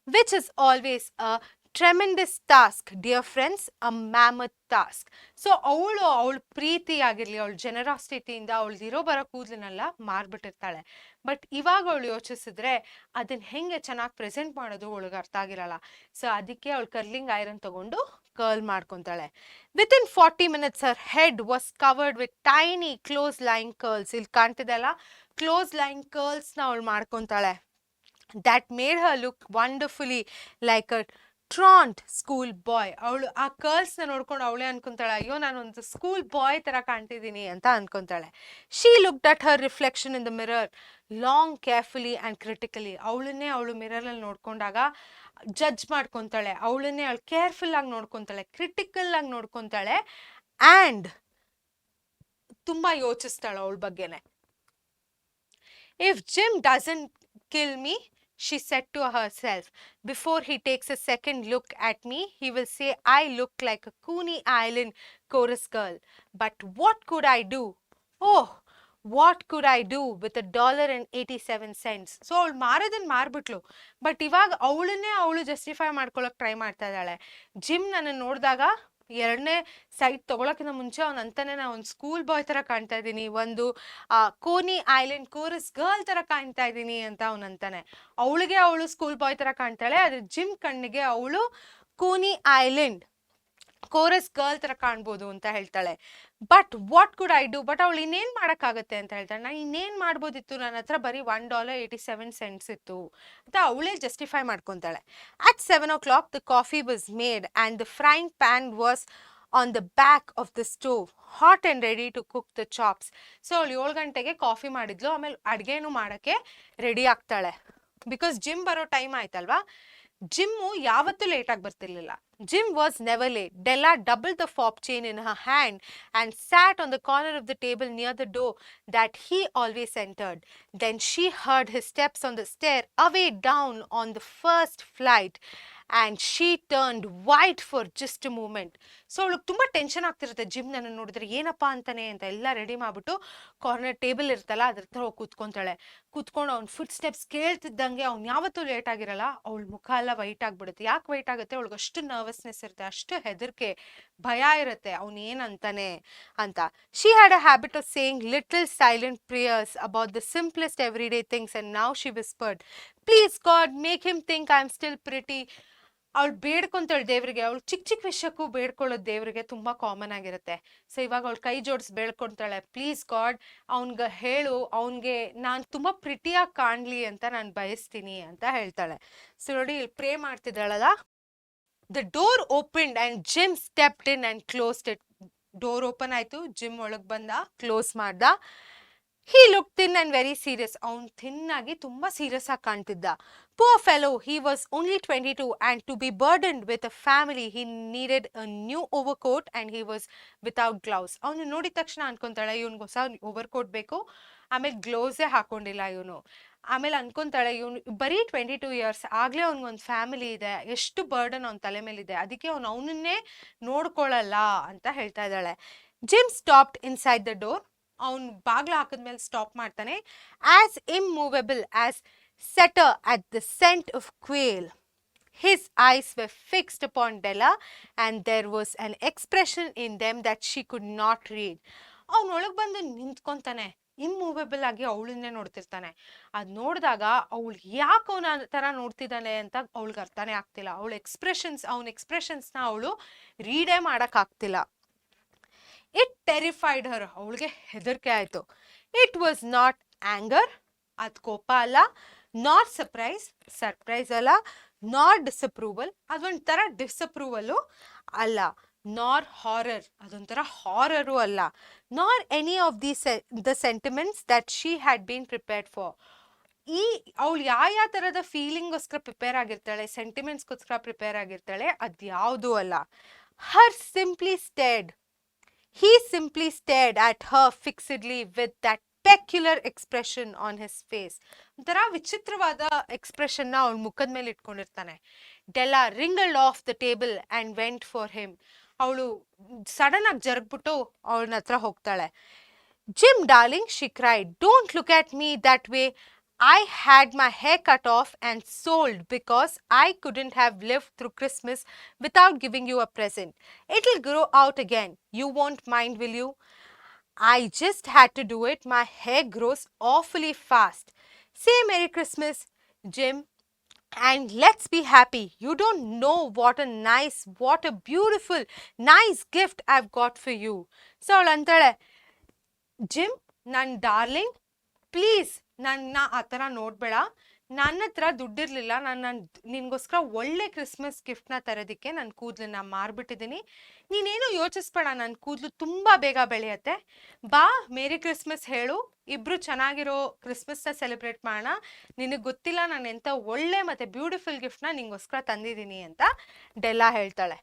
which is always a tremendous task, dear friends, a mammoth task. So ಅವಳು ಪ್ರೀತಿ ಆಗಿರಲಿ, ಅವಳು ಜನರಾಸಿಟಿಯಿಂದ ಅವಳದಿರೋ ಬರೋ ಕೂದಲನ್ನೆಲ್ಲ ಮಾರ್ಬಿಟ್ಟಿರ್ತಾಳೆ. But ಇವಾಗ ಅವಳು ಯೋಚಿಸಿದ್ರೆ ಅದನ್ನ ಹೆಂಗೆ ಚೆನ್ನಾಗಿ present ಮಾಡೋದು ಅವಳಿಗೆ ಅರ್ಥ ಆಗಿರಲ್ಲ. ಸೊ ಅದಕ್ಕೆ ಅವಳು ಕರ್ಲಿಂಗ್ ಐರನ್ ತಗೊಂಡು curl ಮಾಡ್ಕೊತಾಳೆ. Within 40 minutes her head was covered with tiny close lying curls. ಇಲ್ಲಿ ಕಾಣ್ತಿದೆಲ್ಲ ಕ್ಲೋಸ್ ಲೈನ್ ಕರ್ಲ್ಸ್ನ ಅವಳು ಮಾಡ್ಕೊತಾಳೆ. That made her look wonderfully like a truant school boy. ಅವಳು ಆ ಕರ್ಲ್ಸ್ನ ನೋಡ್ಕೊಂಡು ಅವಳೇ ಅನ್ಕೊಂತಾಳೆ, ಅಯ್ಯೋ ನಾನೊಂದು ಸ್ಕೂಲ್ ಬಾಯ್ ಥರ ಕಾಣ್ತಿದ್ದೀನಿ ಅಂತ ಅನ್ಕೊಂತಾಳೆ. She looked at her reflection in the mirror long carefully and critically. ಅವಳನ್ನೇ ಅವಳು ಮಿರರಲ್ಲಿ ನೋಡ್ಕೊಂಡಾಗ ಜಡ್ಜ್ ಮಾಡ್ಕೊತಾಳೆ, ಅವಳನ್ನೇ ಅವಳು ಕೇರ್ಫುಲ್ ಆಗಿ ನೋಡ್ಕೊತಾಳೆ, ಕ್ರಿಟಿಕಲ್ ಆಗಿ ನೋಡ್ಕೊತಾಳೆ, ಆ್ಯಂಡ್ ತುಂಬ ಯೋಚಿಸ್ತಾಳೆ ಅವಳ ಬಗ್ಗೆನೆ. If Jim doesn't kill me, she said to herself, before he takes a second look at me, he will say I look like a Coney Island chorus girl. But what could I do? Oh, what could I do with $1.87? So ಅವಳು ಮಾರೋದನ್ನ ಮಾರ್ಬಿಟ್ಲು, but ಇವಾಗ ಅವಳನ್ನೇ ಅವಳು justify ಮಾಡ್ಕೊಳಕ್ try ಮಾಡ್ತಾ ಇದ್ದಾಳೆ. Gym ನನ್ನ ನೋಡಿದಾಗ ಎರಡನೇ site ತೊಗೊಳಕ್ಕಿಂತ ಮುಂಚೆ ಅವನು ಅಂತಾನೆ ನಾ ಒಂದು ಸ್ಕೂಲ್ ಬಾಯ್ ಥರ ಕಾಣ್ತಾ ಇದ್ದೀನಿ, ಒಂದು ಕೋನಿ ಐಲ್ಯಾಂಡ್ ಕೋರಸ್ ಗರ್ಲ್ ಥರ ಕಾಣ್ತಾ ಇದ್ದೀನಿ ಅಂತ ಅವನಂತಾನೆ. ಅವಳಿಗೆ ಅವಳು ಸ್ಕೂಲ್ ಬಾಯ್ ಥರ ಕಾಣ್ತಾಳೆ, ಆದರೆ ಜಿಮ್ ಕಣ್ಣಿಗೆ ಅವಳು ಕೋನಿ ಐಲ್ಯಾಂಡ್ ಕೋರಸ್ ಗರ್ಲ್ ಥರ ಕಾಣ್ಬೋದು ಅಂತ ಹೇಳ್ತಾಳೆ. But what could I do, but ಅವಳು ಇನ್ನೇನು ಮಾಡೋಕ್ಕಾಗತ್ತೆ ಅಂತ ಹೇಳ್ತಾಳೆ. ನಾನು ಇನ್ನೇನು ಮಾಡ್ಬೋದಿತ್ತು, ನನ್ನ ಹತ್ರ ಬರೀ $1.87 ಇತ್ತು ಅಂತ ಅವಳೇ justify ಮಾಡ್ಕೊತಾಳೆ. At 7 o'clock the coffee was made and the frying pan was on the back of the stove, hot and ready to cook the chops. So ಅವಳು 7 ಗಂಟೆಗೆ ಕಾಫಿ ಮಾಡಿದ್ಲು, ಆಮೇಲೆ ಅಡುಗೆನೂ ಮಾಡೋಕ್ಕೆ ರೆಡಿ ಆಗ್ತಾಳೆ. ಬಿಕಾಸ್ ಜಿಮ್ ಬರೋ ಟೈಮ್ ಆಯ್ತಲ್ವಾ. Gym ಯಾವತ್ತೂ ಲೇಟಾಗಿ ಬರ್ತಿರ್ಲಿಲ್ಲ. Jim was never late. Della doubled the fob chain in her hand and sat on the corner of the table near the door that he always entered. Then she heard his steps on the stair away down on the first flight and she turned white for just a moment. So ಅವಳಿಗೆ ತುಂಬ tension ಆಗ್ತಿರುತ್ತೆ, gym ನನ್ನ ನೋಡಿದ್ರೆ ಏನಪ್ಪ ಅಂತಾನೆ ಅಂತ ಎಲ್ಲ ready ಮಾಡಿಬಿಟ್ಟು ಕಾರ್ನರ್ ಟೇಬಲ್ ಇರ್ತಲ್ಲ ಅದ್ರ ಹತ್ರ ಹೋಗಿ ಕೂತ್ಕೊಂತಾಳೆ. ಕೂತ್ಕೊಂಡು ಅವ್ನ ಫುಟ್ ಸ್ಟೆಪ್ಸ್ ಕೇಳ್ತಿದ್ದಂಗೆ ಅವ್ನು ಯಾವತ್ತೂ ಲೇಟ್ ಆಗಿರಲ್ಲ. ಅವಳ ಮುಖ ಎಲ್ಲ ವೈಟ್ ಆಗ್ಬಿಡುತ್ತೆ. ಯಾಕೆ ವೈಟ್ ಆಗುತ್ತೆ? ಅವಳಿಗೆ ಅಷ್ಟು ನರ್ವಸ್ನೆಸ್ ಇರುತ್ತೆ, ಅಷ್ಟು ಹೆದರಿಕೆ, ಭಯ ಇರುತ್ತೆ ಅವ್ನು ಏನಂತಾನೆ ಅಂತ. She had a habit of saying little silent prayers about the simplest everyday things and now she ವಿಸ್ಪರ್ಡ್, please god make him think I am still pretty. ಅವಳು ಬೇಡ್ಕೊಂತಾಳೆ ದೇವ್ರಿಗೆ. ಅವಳು ಚಿಕ್ಕ ಚಿಕ್ಕ ವಿಷಯಕ್ಕೂ ಬೇಡ್ಕೊಳ್ಳೋದು ದೇವ್ರಿಗೆ ತುಂಬಾ ಕಾಮನ್ ಆಗಿರುತ್ತೆ. ಸೊ ಇವಾಗ ಅವಳು ಕೈ ಜೋಡಿಸಿ ಬೇಡ್ಕೊಂತಾಳೆ, ಪ್ಲೀಸ್ ಗಾಡ್ ಅವನ್ಗೆ ಹೇಳು, ಅವನ್ಗೆ ನಾನು ತುಂಬಾ ಪ್ರಿಟಿಯಾಗಿ ಕಾಣ್ಲಿ ಅಂತ ನಾನು ಬಯಸ್ತೀನಿ ಅಂತ ಹೇಳ್ತಾಳೆ. ಸೊ ನೋಡಿ ಇಲ್ಲಿ ಪ್ರೇ ಮಾಡ್ತಿದ್ದಾಳಲ್ಲ. The door opened and Jim stepped in and closed it. Door open ಆಯ್ತು, ಜಿಮ್ ಒಳಗ್ ಬಂದ, ಕ್ಲೋಸ್ ಮಾಡ್ದ. He looked thin and very serious. ಅವನು ಥಿನ್ ಆಗಿ ತುಂಬಾ ಸೀರಿಯಸ್ ಆಗಿ ಕಾಣ್ತಿದ್ದ. Poor fellow, he was only 22 and to be burdened with a family he needed a new overcoat and he was without gloves. ಅವನು ನೋಡಿದ ತಕ್ಷಣ ಅನ್ಕೊಂತಾಳೆ ಇವನ್ಗೆ ಹೊಸ ಓವರ್ಕೋಟ್ ಬೇಕು, ಆಮೇಲೆ ಗ್ಲೌಸೇ ಹಾಕೊಂಡಿಲ್ಲ ಇವನು. ಆಮೇಲೆ ಅನ್ಕೊಂತಾಳೆ ಇವನು ಬರೀ 22 ಇಯರ್ಸ್ ಆಗ್ಲೇ ಅವ್ನಿಗೊಂದು ಫ್ಯಾಮಿಲಿ ಇದೆ, ಎಷ್ಟು ಬರ್ಡನ್ ಅವ್ನ ತಲೆ ಮೇಲಿದೆ, ಅದಕ್ಕೆ ಅವ್ನು ಅವನನ್ನೇ ನೋಡ್ಕೊಳ್ಳಲ್ಲ ಅಂತ ಹೇಳ್ತಾ ಇದ್ದಾಳೆ. Gym stopped inside the door. ಅವನು ಬಾಗ್ಲ ಹಾಕಿದ್ಮೇಲೆ ಸ್ಟಾಪ್ ಮಾಡ್ತಾನೆ. As immovable as setter at the scent of quail. His eyes were fixed upon Della and there was an expression in them that she could not read. ಅವನೊಳಗೆ ಬಂದು ನಿಂತ್ಕೊಂತಾನೆ, immovable ಆಗಿ ಅವಳನ್ನೇ ನೋಡ್ತಿರ್ತಾನೆ. ಅದು ನೋಡಿದಾಗ ಅವಳು ಯಾಕೆ ಅವನ ಥರ ನೋಡ್ತಿದ್ದಾನೆ ಅಂತ ಅವಳಿಗೆ ಅರ್ಥನೇ ಆಗ್ತಿಲ್ಲ. ಅವಳ ಅವನ ಎಕ್ಸ್ಪ್ರೆಷನ್ಸ್ನ ಅವಳು ರೀಡೇ ಮಾಡೋಕ್ಕಾಗ್ತಿಲ್ಲ. ಇಟ್ ಟೆರಿಫೈಡ್ ಹರ್. ಅವಳಿಗೆ ಹೆದರಿಕೆ ಆಯಿತು. ಇಟ್ ವಾಸ್ ನಾಟ್ ಆಂಗರ್, ಅದು ಕೋಪ ಅಲ್ಲ, ನಾಟ್ ಸರ್ಪ್ರೈಸ್ ಅಲ್ಲ, ನಾಟ್ ಡಿಸಪ್ರೂವಲ್, ಅದೊಂಥರ ಡಿಸಪ್ರೂವಲು ಅಲ್ಲ, ನಾರ್ ಹಾರರ್, ಅದೊಂಥರ ಹಾರರು ಅಲ್ಲ, ನಾರ್ any of the sentiments that she had been prepared for. ಅವಳು ಯಾವ ಥರದ ಫೀಲಿಂಗ್ಗೋಸ್ಕರ ಪ್ರಿಪೇರ್ ಆಗಿರ್ತಾಳೆ, ಸೆಂಟಿಮೆಂಟ್ಸ್ಗೋಸ್ಕರ ಪ್ರಿಪೇರ್ ಆಗಿರ್ತಾಳೆ, ಅದು ಯಾವುದೂ ಅಲ್ಲ. He simply stared at her fixedly with that peculiar expression on his face. ಒಂಥರ ವಿಚಿತ್ರವಾದ ಎಕ್ಸ್ಪ್ರೆಷನ್ನ ಅವಳ ಮುಖದ ಮೇಲೆ ಇಟ್ಕೊಂಡಿರ್ತಾನೆ. Della wriggled off the table and went for him. ಅವಳು ಸಡನ್ ಆಗಿ ಜರುಗ್ಬಿಟ್ಟು ಅವಳನ್ನ ಹತ್ರ ಹೋಗ್ತಾಳೆ. Jim darling, she cried, don't look at me that way. I had my hair cut off and sold because I couldn't have lived through Christmas without giving you a present. It'll grow out again. You won't mind, will you? I just had to do it. My hair grows awfully fast. Say Merry Christmas, Jim, and let's be happy. You don't know what a beautiful, nice gift I've got for you. So ಅವಳು ಅಂತಾಳೆ, gym, ನನ್ನ darling, please ನನ್ನ ಆ ಥರ ನೋಡಬೇಡ. ನನ್ನ ಹತ್ರ ದುಡ್ಡಿರಲಿಲ್ಲ, ನಾನು ನಿನಗೋಸ್ಕರ ಒಳ್ಳೆ ಕ್ರಿಸ್ಮಸ್ ಗಿಫ್ಟ್ನ ತರೋದಕ್ಕೆ ನನ್ನ ಕೂದಲನ್ನ ಮಾರ್ಬಿಟ್ಟಿದ್ದೀನಿ. ನೀನೇನು ಯೋಚಿಸ್ಬೇಡ, ನನ್ನ ಕೂದಲು ತುಂಬ ಬೇಗ ಬೆಳೆಯುತ್ತೆ. ಬಾ, ಮೇರಿ ಕ್ರಿಸ್ಮಸ್ ಹೇಳು, ಇಬ್ಬರು ಚೆನ್ನಾಗಿರೋ ಕ್ರಿಸ್ಮಸ್ನ ಸೆಲೆಬ್ರೇಟ್ ಮಾಡೋಣ. ನಿನಗೆ ಗೊತ್ತಿಲ್ಲ ನಾನು ಎಂಥ ಒಳ್ಳೆ ಮತ್ತು ಬ್ಯೂಟಿಫುಲ್ ಗಿಫ್ಟ್ನ ನಿನಗೋಸ್ಕರ ತಂದಿದ್ದೀನಿ ಅಂತ ಡೆಲ್ಲಾ ಹೇಳ್ತಾಳೆ.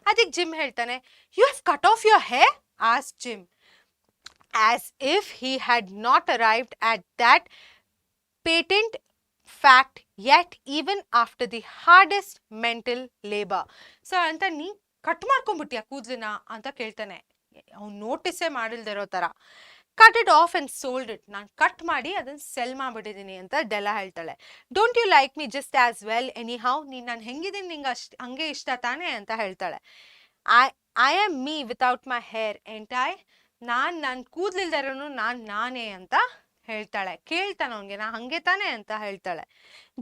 ಅದಕ್ಕೆ ಜಿಮ್ ಹೇಳ್ತಾನೆ, you have cut off your hair? As Jim, as if he had not arrived at that patent fact yet even after the hardest mental labor. So ಅಂತ ನೀ ಕಟ್ ಮಾಡ್ಕೊಂಡ್ಬಿಟ್ಟಿಯಾ ಕೂದಲನ್ನ ಅಂತ ಕೇಳ್ತಾನೆ, ಅವ್ನು ನೋಟಿಸೇ ಮಾಡಿಲ್ದಿರೋ ಥರ. Cut it off and sold it, ನಾನು cut ಮಾಡಿ ಅದನ್ನು ಸೆಲ್ ಮಾಡಿಬಿಟ್ಟಿದ್ದೀನಿ ಅಂತ ಡೆಲ್ಲಾ ಹೇಳ್ತಾಳೆ. Don't you like me just as well anyhow? ನೀನು ನಾನು ಹೆಂಗಿದ್ದೀನಿ ನಿಂಗೆ ಹಂಗೆ ಇಷ್ಟ ತಾನೇ ಅಂತ ಹೇಳ್ತಾಳೆ. I am me without my hair ain't I? ನಾನು ಕೂದಲಿಲ್ದಿರೋನು ನಾನೇ ಅಂತ ಹೇಳ್ತಾಳೆ. ಕೇಳ್ತಾನೆ ಅವನಿಗೆ, ನಾ ಹಂಗೆ ತಾನೆ ಅಂತ ಹೇಳ್ತಾಳೆ.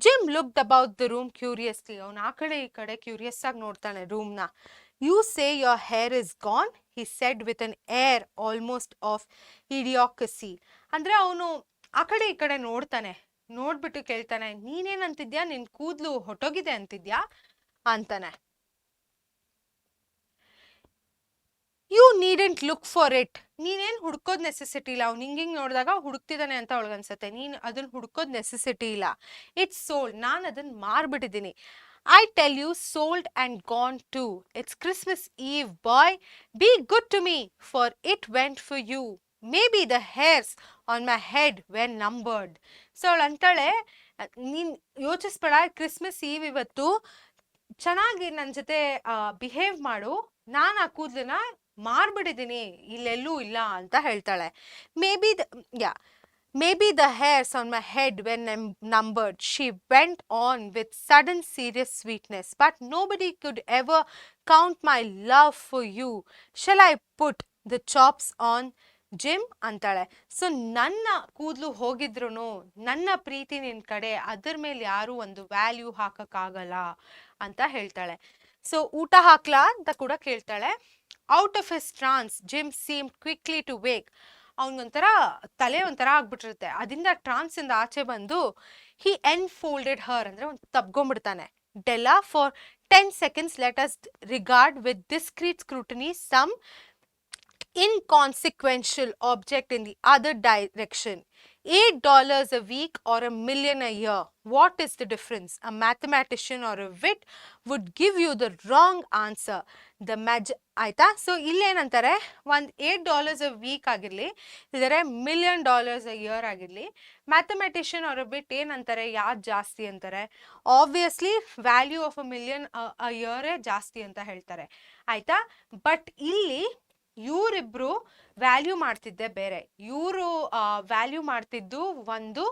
Jim looked about the room curiously. ಅವನು ಆ ಕಡೆ ಈ ಕಡೆ ಕ್ಯೂರಿಯಸ್ ಆಗಿ ನೋಡ್ತಾನೆ ರೂಮ್ನ. You say your hair is gone, he said with an air almost of idiocy. ಅಂದರೆ ಅವನು ಆ ಕಡೆ ಈ ಕಡೆ ನೋಡ್ತಾನೆ, ನೋಡ್ಬಿಟ್ಟು ಕೇಳ್ತಾನೆ, ನೀನೇನಂತಿದ್ಯಾ, ನಿನ್ನ ಕೂದಲು ಹೊಟ್ಟೋಗಿದೆ ಅಂತಿದ್ಯಾ ಅಂತಾನೆ. You needn't look for it. ನೀನೇನು ಹುಡ್ಕೋದು ನೆಸೆಸಿಟಿ ಇಲ್ಲ. ಅವ್ನು ಹಿಂಗೆ ನೋಡಿದಾಗ ಹುಡುಕ್ತಿದ್ದಾನೆ ಅಂತ ಅವಳಿಗನ್ಸುತ್ತೆ. ನೀನು ಅದನ್ನು ಹುಡ್ಕೋದು ನೆಸೆಸಿಟಿ ಇಲ್ಲ. ಇಟ್ಸ್ ಸೋಲ್ಡ್, ನಾನು ಅದನ್ನು ಮಾರ್ಬಿಟ್ಟಿದ್ದೀನಿ. I tell you, sold and gone too. It's Christmas Eve boy, be good to me for it went for you. Maybe the hairs on my head when numbered. So ಅವಳು ಅಂತಾಳೆ, ನೀನು ಯೋಚಿಸ್ಬೇಡ, Christmas ಈವ್ ಇವತ್ತು ಚೆನ್ನಾಗಿ ನನ್ನ ಜೊತೆ behave ಮಾಡು, ನಾನು ಆ ಕೂದಲನ್ನ ಮಾರ್ಬಿಟ್ಟಿದ್ದೀನಿ, ಇಲ್ಲೆಲ್ಲೂ ಇಲ್ಲ ಅಂತ ಹೇಳ್ತಾಳೆ. May be Maybe the hairs on my head were numbered, she went on with sudden serious sweetness. But nobody could ever count my love for you. Shall I put the chops on Jim? ಅಂತಾಳೆ. So ನನ್ನ ಕೂದಲು ಹೋಗಿದ್ರು ನನ್ನ ಪ್ರೀತಿ ನಿನ್ ಕಡೆ ಅದ್ರ ಮೇಲೆ ಯಾರು ಒಂದು ವ್ಯಾಲ್ಯೂ ಹಾಕಕ್ಕಾಗಲ್ಲ ಅಂತ ಹೇಳ್ತಾಳೆ. ಸೊ ಊಟ ಹಾಕ್ಲಾ ಅಂತ ಕೂಡ ಕೇಳ್ತಾಳೆ. Out of his trance, Jim seemed quickly to wake. ಅವನಿಗೊಂಥರ ತಲೆ ಒಂಥರ ಆಗ್ಬಿಟ್ಟಿರುತ್ತೆ. ಅದರಿಂದ ಟ್ರಾನ್ಸ್ ಇಂದ ಆಚೆ ಬಂದು he enfolded her ಅಂದ್ರೆ ಒಂದು ತಬ್ಕೊಂಡ್ಬಿಡ್ತಾನೆ. Della, for 10 seconds let us regard with discreet scrutiny some inconsequential object in the other direction. $8 a week or $1 million a year. What is the difference? A mathematician or a wit would give you the wrong answer. The Magi ಆಯ್ತಾ. So ಇಲ್ಲೇನಂತಾರೆ, ಒಂದು $8 a week ಆಗಿರಲಿ, ಇದರ $1 million a year ಆಗಿರಲಿ, mathematician ಅವರ ಬಿಟ್ ಏನಂತಾರೆ, ಯಾವ್ದು ಜಾಸ್ತಿ ಅಂತಾರೆ? Obviously value of $1 million a year ಜಾಸ್ತಿ ಅಂತ ಹೇಳ್ತಾರೆ ಆಯ್ತಾ. ಬಟ್ ಇಲ್ಲಿ ಇವರಿಬ್ರು ವ್ಯಾಲ್ಯೂ ಮಾಡ್ತಿದ್ದೆ ಬೇರೆ. ಇವರು ವ್ಯಾಲ್ಯೂ ಮಾಡ್ತಿದ್ದು ಒಂದು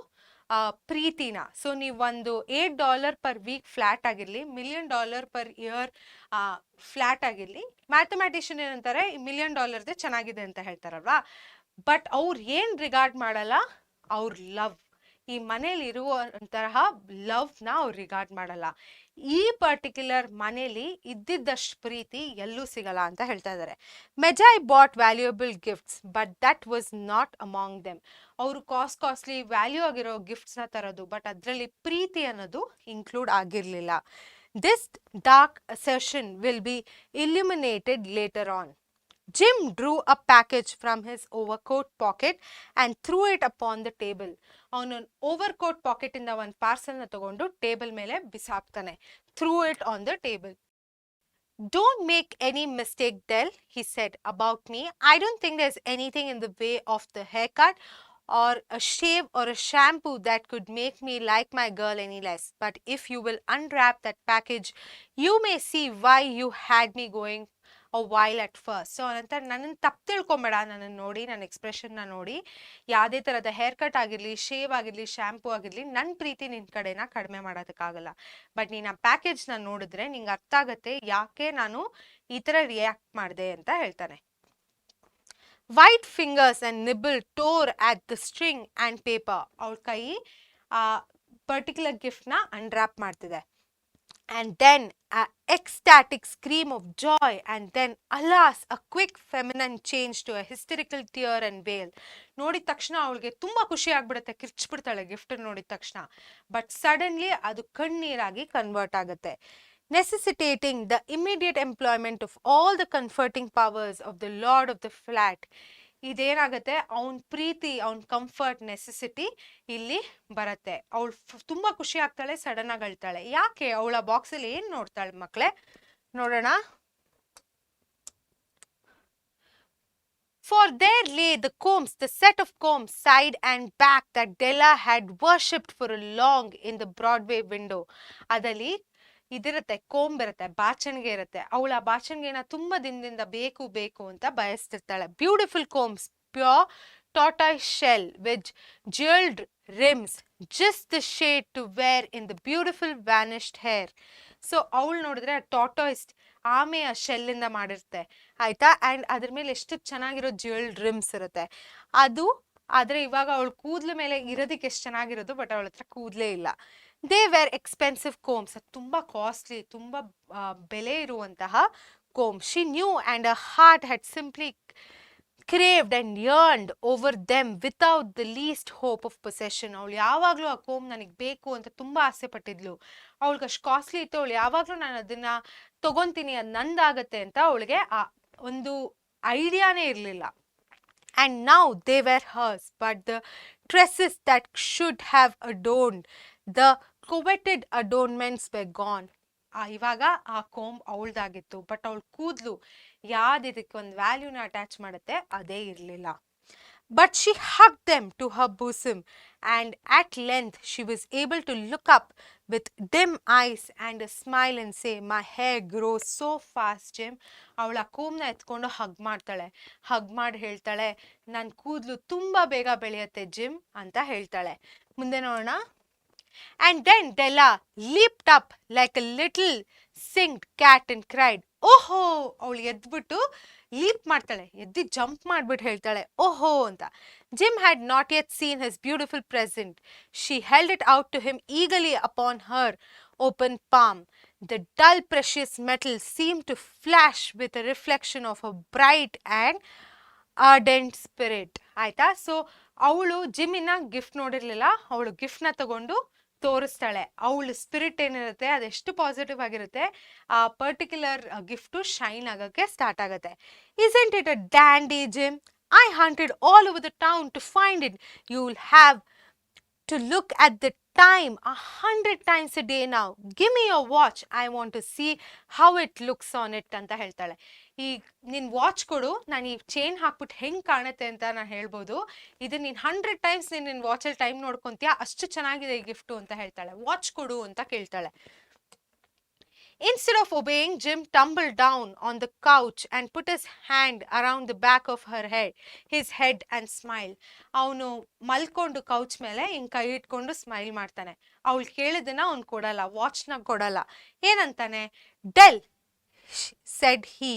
ಪ್ರೀತಿನ. ಸೊ ನೀವು ಒಂದು $8 per week ಫ್ಲಾಟ್ ಆಗಿರ್ಲಿ, $1 million per year ಫ್ಲಾಟ್ ಆಗಿರ್ಲಿ, ಮ್ಯಾಥಮೆಟಿಷಿಯನ್ ಏನಂತಾರೆ, $1 million ಚೆನ್ನಾಗಿದೆ ಅಂತ ಹೇಳ್ತಾರಲ್ವಾ. ಬಟ್ ಅವ್ರು ಏನ್ ರಿಗಾರ್ಡ್ ಮಾಡಲ್ಲ, ಅವ್ರ ಲವ್, ಈ ಮನೇಲಿ ಇರುವಂತಹ ಲವ್ನ ಅವ್ರು ರಿಗಾರ್ಡ್ ಮಾಡಲ್ಲ. ಈ ಪರ್ಟಿಕ್ಯುಲರ್ ಮನೇಲಿ ಇದ್ದಿದ್ದಷ್ಟು ಪ್ರೀತಿ ಎಲ್ಲೂ ಸಿಗಲ್ಲ ಅಂತ ಹೇಳ್ತಾ ಇದ್ದಾರೆ. Magi bought valuable gifts, but that was not among them. ಅವರು ಕಾಸ್ಟ್ಲಿ ವ್ಯಾಲ್ಯೂ ಆಗಿರೋ ಗಿಫ್ಟ್ಸ್ನ ತರೋದು, ಬಟ್ ಅದರಲ್ಲಿ ಪ್ರೀತಿ ಅನ್ನೋದು ಇನ್ಕ್ಲೂಡ್ ಆಗಿರಲಿಲ್ಲ. This dark assertion will be illuminated later on. Jim drew a package from his overcoat pocket and threw it upon the table. ಅವನು ಓವರ್ಕೋಟ್ packet ಇಂದ ಒಂದು parcel ನ ತಗೊಂಡು ಟೇಬಲ್ ಮೇಲೆ ಬಿಸಾಕ್ತಾನೆ. Threw it on the table. Don't make any mistake, Del, he said, about me. I don't think there's anything in the way of the haircut or a shave or a shampoo that could make me like my girl any less. But if you will unwrap that package, you may see why you had me going a while at first. So ನಂತರ ನನ್ನನ್ನು ತಪ್ಪು ತಿಳ್ಕೊಂಬೇಡ, ನನ್ನನ್ನು ನೋಡಿ, ನನ್ನ ಎಕ್ಸ್ಪ್ರೆಷನ್ನ ನೋಡಿ. ಯಾವುದೇ ಥರದ hair cut ಆಗಿರಲಿ, ಶೇವ್ ಆಗಿರಲಿ, ಶ್ಯಾಂಪೂ ಆಗಿರಲಿ, ನನ್ನ ಪ್ರೀತಿ ನಿನ್ನ ಕಡೆನ ಕಡಿಮೆ ಮಾಡೋದಕ್ಕಾಗಲ್ಲ. ಬಟ್ ನೀನು ಆ ಪ್ಯಾಕೇಜ್ನ ನೋಡಿದ್ರೆ ನಿಂಗೆ ಅರ್ಥ ಆಗತ್ತೆ ಯಾಕೆ ನಾನು ಈ ಥರ ರಿಯಾಕ್ಟ್ ಮಾಡಿದೆ ಅಂತ ಹೇಳ್ತಾನೆ. White fingers and nibble tore at the string and paper. ಅವಳ ಕೈ ಆ ಪರ್ಟಿಕ್ಯುಲರ್ ಗಿಫ್ಟ್ನ ಅನ್ರ್ಯಾಪ್ ಮಾಡ್ತಿದೆ. And then an ecstatic scream of joy, and then alas, a quick feminine change to a hysterical tear and wail. ನೋಡಿದ ತಕ್ಷಣ ಅವಳಿಗೆ ತುಂಬಾ ಖುಷಿ ಆಗ್ಬಿಡುತ್ತೆ, ಕಿರ್ಚ್ಬಿಡ್ತಾಳೆ ಗಿಫ್ಟ್ ನೋಡಿದ ತಕ್ಷಣ. ಬಟ್ ಸಡನ್ಲಿ ಅದು ಕಣ್ಣೀರಾಗಿ ಕನ್ವರ್ಟ್ ಆಗುತ್ತೆ. Necessitating the immediate employment of all the comforting powers of the lord of the flat. ಇದೇನಾಗತ್ತೆ, ಅವನ್ ಪ್ರೀತಿ, ಅವನ್ ಕಂಫರ್ಟ್, ನೆಸೆಸಿಟಿ ಇಲ್ಲಿ ಬರತ್ತೆ. ಅವಳು ತುಂಬಾ ಖುಷಿ ಆಗ್ತಾಳೆ, ಸಡನ್ ಆಗಿ ಅಳ್ತಾಳೆ. ಯಾಕೆ? ಅವಳ ಬಾಕ್ಸ್ ಅಲ್ಲಿ ಏನ್ ನೋಡ್ತಾಳೆ ಮಕ್ಳೇ, ನೋಡೋಣ. For there lay the combs, the set of combs, side and back, that Della had worshipped for a long in the Broadway window. ಅದಲ್ಲಿ ಇದಿರುತ್ತೆ, ಕೋಂಬ್ ಇರುತ್ತೆ, ಬಾಚಣಿಗೆ ಇರುತ್ತೆ. ಅವಳು ಆ ಬಾಚಣಿಗೆನ ತುಂಬಾ ದಿನದಿಂದ ಬೇಕು ಬೇಕು ಅಂತ ಬಯಸ್ತಿರ್ತಾಳೆ. Beautiful combs, pure tortoise shell with jeweled rims, just the shade to wear in the beautiful vanished hair. So ಅವಳು ನೋಡಿದ್ರೆ ಟಾಟಾಯ್ಸ್ ಆಮೆಯ ಶೆಲ್ಲಿಂದ ಮಾಡಿರುತ್ತೆ ಆಯ್ತಾ. ಆ್ಯಂಡ್ ಅದ್ರ ಮೇಲೆ ಎಷ್ಟು ಚೆನ್ನಾಗಿರೋ ಜ್ಯುವೆಲ್ಡ್ ರಿಮ್ಸ್ ಇರುತ್ತೆ ಅದು. ಆದರೆ ಇವಾಗ ಅವಳು ಕೂದಲ ಮೇಲೆ ಇರೋದಕ್ಕೆ ಎಷ್ಟು ಚೆನ್ನಾಗಿರೋದು, ಬಟ್ ಅವಳ ಹತ್ರ ಕೂದಲೇ ಇಲ್ಲ. ದೇ ವೇರ್ ಎಕ್ಸ್ಪೆನ್ಸಿವ್ ಕೋಮ್ಸ್, ಅದು ತುಂಬ ಕಾಸ್ಟ್ಲಿ, ತುಂಬ ಬೆಲೆ ಇರುವಂತಹ comb. She knew and a heart had simply craved and yearned over them without the least hope of possession. ಅವಳು ಯಾವಾಗಲೂ ಆ ಕೋಮ್ ನನಗೆ ಬೇಕು ಅಂತ ತುಂಬ ಆಸೆ ಪಟ್ಟಿದ್ಲು. ಅವಳಿಗೆ ಅಷ್ಟು ಕಾಸ್ಟ್ಲಿ ಇತ್ತು, ಅವಳು ಯಾವಾಗಲೂ ನಾನು ಅದನ್ನ ತಗೊಂತೀನಿ, ಅದು ನಂದಾಗತ್ತೆ ಅಂತ ಅವಳಿಗೆ ಆ ಒಂದು ಐಡಿಯಾನೇ ಇರಲಿಲ್ಲ. And now they were hers, but the tresses that should have adorned the coveted adornments were gone. ಇವಾಗ ಆ ಕೋಂಬ್ ಅವಳ್ದಾಗಿತ್ತು, ಬಟ್ ಅವಳ ಕೂದಲು ಯಾವ್ದು ಇದಕ್ಕೆ ಒಂದು ವ್ಯಾಲ್ಯೂನ ಅಟ್ಯಾಚ್ ಮಾಡುತ್ತೆ ಅದೇ ಇರಲಿಲ್ಲ. But she hugged them to her bosom and at length she was able to look up with dim eyes and a smile and say, my hair grows so fast, Jim. ಅವಳ ಕೂಮ್ನ ಎತ್ಕೊಂಡು hug ಮಾಡ್ತಾಳೆ. Hug ಮಾಡಿ ಹೇಳ್ತಾಳೆ, ನನ್ನ ಕೂದಲು ತುಂಬಾ ಬೇಗ ಬೆಳೆಯುತ್ತೆ ಜಿಮ್ ಅಂತ ಹೇಳ್ತಾಳೆ. ಮುಂದೆ ನೋಡೋಣ. And then Della leaped up like a little singed cat and cried, ಓಹೋ. ಅವಳು ಎದ್ಬಿಟ್ಟು ಲೀಪ್ ಮಾಡ್ತಾಳೆ, ಎದ್ದು ಜಂಪ್ ಮಾಡ್ಬಿಟ್ಟು ಹೇಳ್ತಾಳೆ ಓಹೋ ಅಂತ. Jim had not yet seen his beautiful present. She held it out to him eagerly upon her open palm. The dull precious metal seemed to flash with a reflection of a bright and ardent spirit. ಆಯ್ತಾ? So ಅವಳು ಜಿಮ್ಮಿನ gift ನೋಡಿರ್ಲಿಲ್ಲ, ಅವಳು ಗಿಫ್ಟ್ನ ತಗೊಂಡು ತೋರಿಸ್ತಾಳೆ. ಅವಳ spirit ಏನಿರುತ್ತೆ ಅದೆಷ್ಟು positive ಆಗಿರುತ್ತೆ, ಆ particular gift shine ಆಗಕ್ಕೆ ಸ್ಟಾರ್ಟ್ ಆಗುತ್ತೆ. Isn't it a dandy, Jim? I hunted all over the town to find it. You'll have to look at the time 100 times a day now. Give me your watch. I want to see how it looks on it ಅಂತ ಹೇಳ್ತಾಳೆ. ಈ ನಿನ್ watch ಕೊಡು, ನಾನು ಈ chain ಹಾಕ್ಬಿಟ್ಟು ಹೆಂಗ್ ಕಾಣುತ್ತೆ ಅಂತ ನಾನು ಹೇಳ್ಬೋದು. ಇದು ನೀನ್ 100 ಟೈಮ್ಸ್ ನಿನ್ನ ವಾಚಲ್ಲಿ ಟೈಮ್ ನೋಡ್ಕೊಂತೀಯ, ಅಷ್ಟು ಚೆನ್ನಾಗಿದೆ ಈ ಗಿಫ್ಟು ಅಂತ ಹೇಳ್ತಾಳೆ. ವಾಚ್ ಕೊಡು ಅಂತ ಕೇಳ್ತಾಳೆ. Instead of obeying, Jim tumbled down on the couch and put his hand around the back of his head and smiled. ಅವನು ಮಲ್ಕೊಂಡು ಕೌಚ್ ಮೇಲೆ ಹಿಂಗ್ ಕೈ ಇಟ್ಕೊಂಡು ಸ್ಮೈಲ್ ಮಾಡ್ತಾನೆ. ಅವಳು ಕೇಳಿದನ್ನ ಅವ್ನು ಕೊಡಲ್ಲ, ವಾಚ್ನ ಕೊಡಲ್ಲ. ಏನಂತಾನೆ? Dell, said he,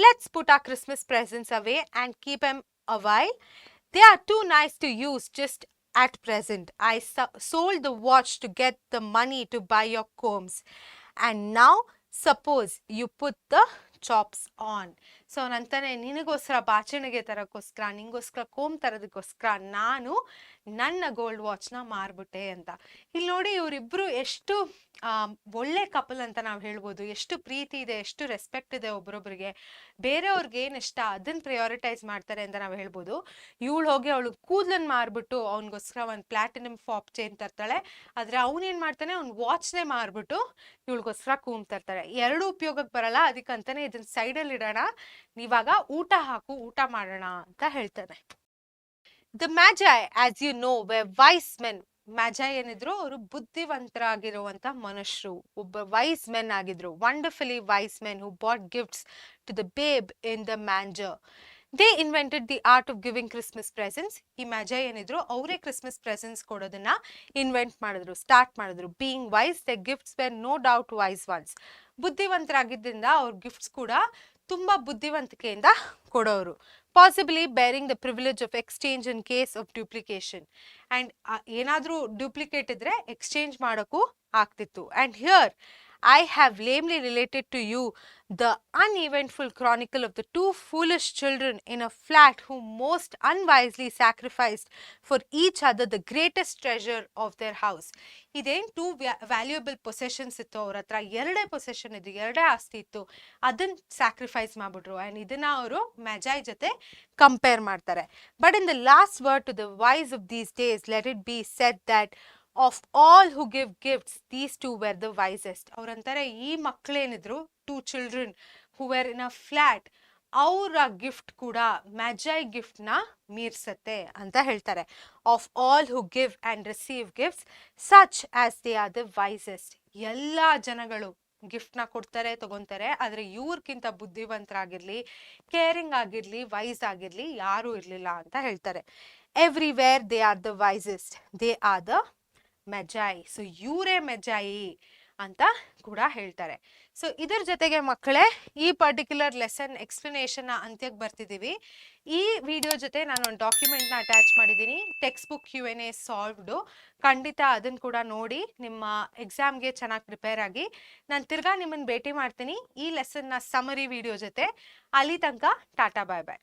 let's put our Christmas presents away and keep them a while. They are too nice to use just at present. I sold the watch to get the money to buy your combs. And now suppose you put the chops on. So ನಂತಾನೆ, ನಿನಗೋಸ್ಕರ ಬಾಚಣಿಗೆ ತರಕ್ಕೋಸ್ಕರ, ನಿಂಗೋಸ್ಕರ ಕೋಮ್ ತರೋದಕ್ಕೋಸ್ಕರ ನಾನು ನನ್ನ gold ವಾಚ್ನ ಮಾರ್ಬಿಟ್ಟೆ ಅಂತ. ಇಲ್ಲಿ ನೋಡಿ, ಇವರಿಬ್ರು ಎಷ್ಟು ಒಳ್ಳೆ ಕಪಲ್ ಅಂತ ನಾವು ಹೇಳ್ಬೋದು. ಎಷ್ಟು ಪ್ರೀತಿ ಇದೆ, ಎಷ್ಟು ರೆಸ್ಪೆಕ್ಟ್ ಇದೆ ಒಬ್ರೊಬ್ರಿಗೆ. ಬೇರೆಯವ್ರಿಗೆ ಏನು ಇಷ್ಟ ಅದನ್ನ ಪ್ರಯಾರಿಟೈಸ್ ಮಾಡ್ತಾರೆ ಅಂತ ನಾವು ಹೇಳ್ಬೋದು. ಇವಳು ಹೋಗಿ ಅವಳು ಕೂದಲನ್ನು ಮಾರ್ಬಿಟ್ಟು ಅವ್ನಿಗೋಸ್ಕರ ಒಂದು ಪ್ಲಾಟಿನಮ್ ಫಾಪ್ ಚೈನ್ ತರ್ತಾಳೆ. ಆದರೆ ಅವನೇನು ಮಾಡ್ತಾನೆ, ಅವ್ನು ವಾಚ್ನೇ ಮಾರ್ಬಿಟ್ಟು ಇವಳಿಗೋಸ್ಕರ ಕೂಮ್ ತರ್ತಾಳೆ. ಎರಡು ಉಪಯೋಗಕ್ಕೆ ಬರಲ್ಲ, ಅದಕ್ಕಂತಾನೆ ಇದನ್ನ ಸೈಡಲ್ಲಿ ಇಡೋಣ, ಇವಾಗ ಊಟ ಹಾಕು, ಊಟ ಮಾಡೋಣ ಅಂತ ಹೇಳ್ತಾನೆ. The Magi, as you know, were wise men. Magi ಏನಿದ್ರು ಅವರು ಬುದ್ಧಿವಂತರಾಗಿರುವಂತ ಮನುಷ್ಯರು, ಒಬ್ಬ ವೈಸ್ ಮೆನ್ ಆಗಿದ್ರು. Wonderfully wise men who bought gifts to the babe in the manger. They invented the art of giving Christmas presents. ಈ magi ಏನಿದ್ರು ಅವರೇ Christmas presents ಕೊಡೋದನ್ನ ಇನ್ವೆಂಟ್ ಮಾಡಿದ್ರು, ಸ್ಟಾರ್ಟ್ ಮಾಡಿದ್ರು. Being wise, their gifts were no doubt wise ones. ಬುದ್ಧಿವಂತರಾಗಿದ್ದರಿಂದ ಅವ್ರ gifts ಕೂಡ ತುಂಬಾ ಬುದ್ಧಿವಂತಿಕೆಯಿಂದ ಕೊಡೋರು. Possibly bearing the privilege of exchange in case of duplication. And ಏನಾದ್ರೂ ಡ್ಯೂಪ್ಲಿಕೇಟ್ ಇದ್ರೆ ಎಕ್ಸ್ಚೇಂಜ್ ಮಾಡೋಕ್ಕೂ ಆಗ್ತಿತ್ತು. And here I have lamely related to you the uneventful chronicle of the two foolish children in a flat who most unwisely sacrificed for each other the greatest treasure of their house. ಇದೇನು two valuable possessions ಇತ್ತು ಅವ್ರ ಹತ್ರ, ಎರಡೇ possession ಇದ್ದು, ಎರಡೇ ಆಸ್ತಿ ಇತ್ತು, ಅದನ್ನ ಸ್ಯಾಕ್ರಿಫೈಸ್ ಮಾಡ್ಬಿಟ್ರು. ಆ್ಯಂಡ್ ಇದನ್ನ ಅವರು ಮ್ಯಾಜೈ ಜೊತೆ ಕಂಪೇರ್ ಮಾಡ್ತಾರೆ. But in the last word to the wise of these days let it be said that of all who give gifts, these two were the wisest. ಅವ್ರಂತಾರೆ, ಈ ಮಕ್ಕಳೇನಿದ್ರು, 2 children who were in a flat, ಅವರ gift ಕೂಡ ಮ್ಯಾಜೈ ಗಿಫ್ಟ್ನ ಮೀರ್ಸತ್ತೆ ಅಂತ ಹೇಳ್ತಾರೆ. Of all who give and receive gifts such as they are the wisest. ಎಲ್ಲ ಜನಗಳು ಗಿಫ್ಟ್ನ ಕೊಡ್ತಾರೆ, ತಗೊಂತಾರೆ, ಆದರೆ ಇವ್ರಕ್ಕಿಂತ ಬುದ್ಧಿವಂತರಾಗಿರ್ಲಿ, ಕೇರಿಂಗ್ ಆಗಿರ್ಲಿ, ವೈಸ್ ಆಗಿರ್ಲಿ ಯಾರೂ ಇರಲಿಲ್ಲ ಅಂತ ಹೇಳ್ತಾರೆ. Everywhere they are the wisest, they are the magi. So ಇವರೇ ಮೆಜಾಯಿ ಅಂತ ಕೂಡ ಹೇಳ್ತಾರೆ. ಸೊ ಇದ್ರ ಜೊತೆಗೆ ಮಕ್ಕಳೇ ಈ ಪರ್ಟಿಕ್ಯುಲರ್ ಲೆಸನ್ ಎಕ್ಸ್ಪ್ಲನೇಷನ್ನ ಅಂತ್ಯಕ್ಕೆ ಬರ್ತಿದ್ದೀವಿ. ಈ ವಿಡಿಯೋ ಜೊತೆ ನಾನು ಒಂದು ಡಾಕ್ಯುಮೆಂಟ್ನ ಅಟ್ಯಾಚ್ ಮಾಡಿದ್ದೀನಿ, ಟೆಕ್ಸ್ಟ್ ಬುಕ್ Q&A ಸಾಲ್ವ್ಡು. ಖಂಡಿತ ಅದನ್ನು ಕೂಡ ನೋಡಿ ನಿಮ್ಮ ಎಕ್ಸಾಮ್ಗೆ ಚೆನ್ನಾಗಿ ಪ್ರಿಪೇರ್ ಆಗಿ. ನಾನು ತಿರ್ಗಾ ನಿಮ್ಮನ್ನು ಭೇಟಿ ಮಾಡ್ತೀನಿ ಈ ಲೆಸನ್ನ ಸಮರಿ ವಿಡಿಯೋ ಜೊತೆ. ಅಲ್ಲಿ ತನಕ ಟಾಟಾ ಬಾಯ್ ಬಾಯ್.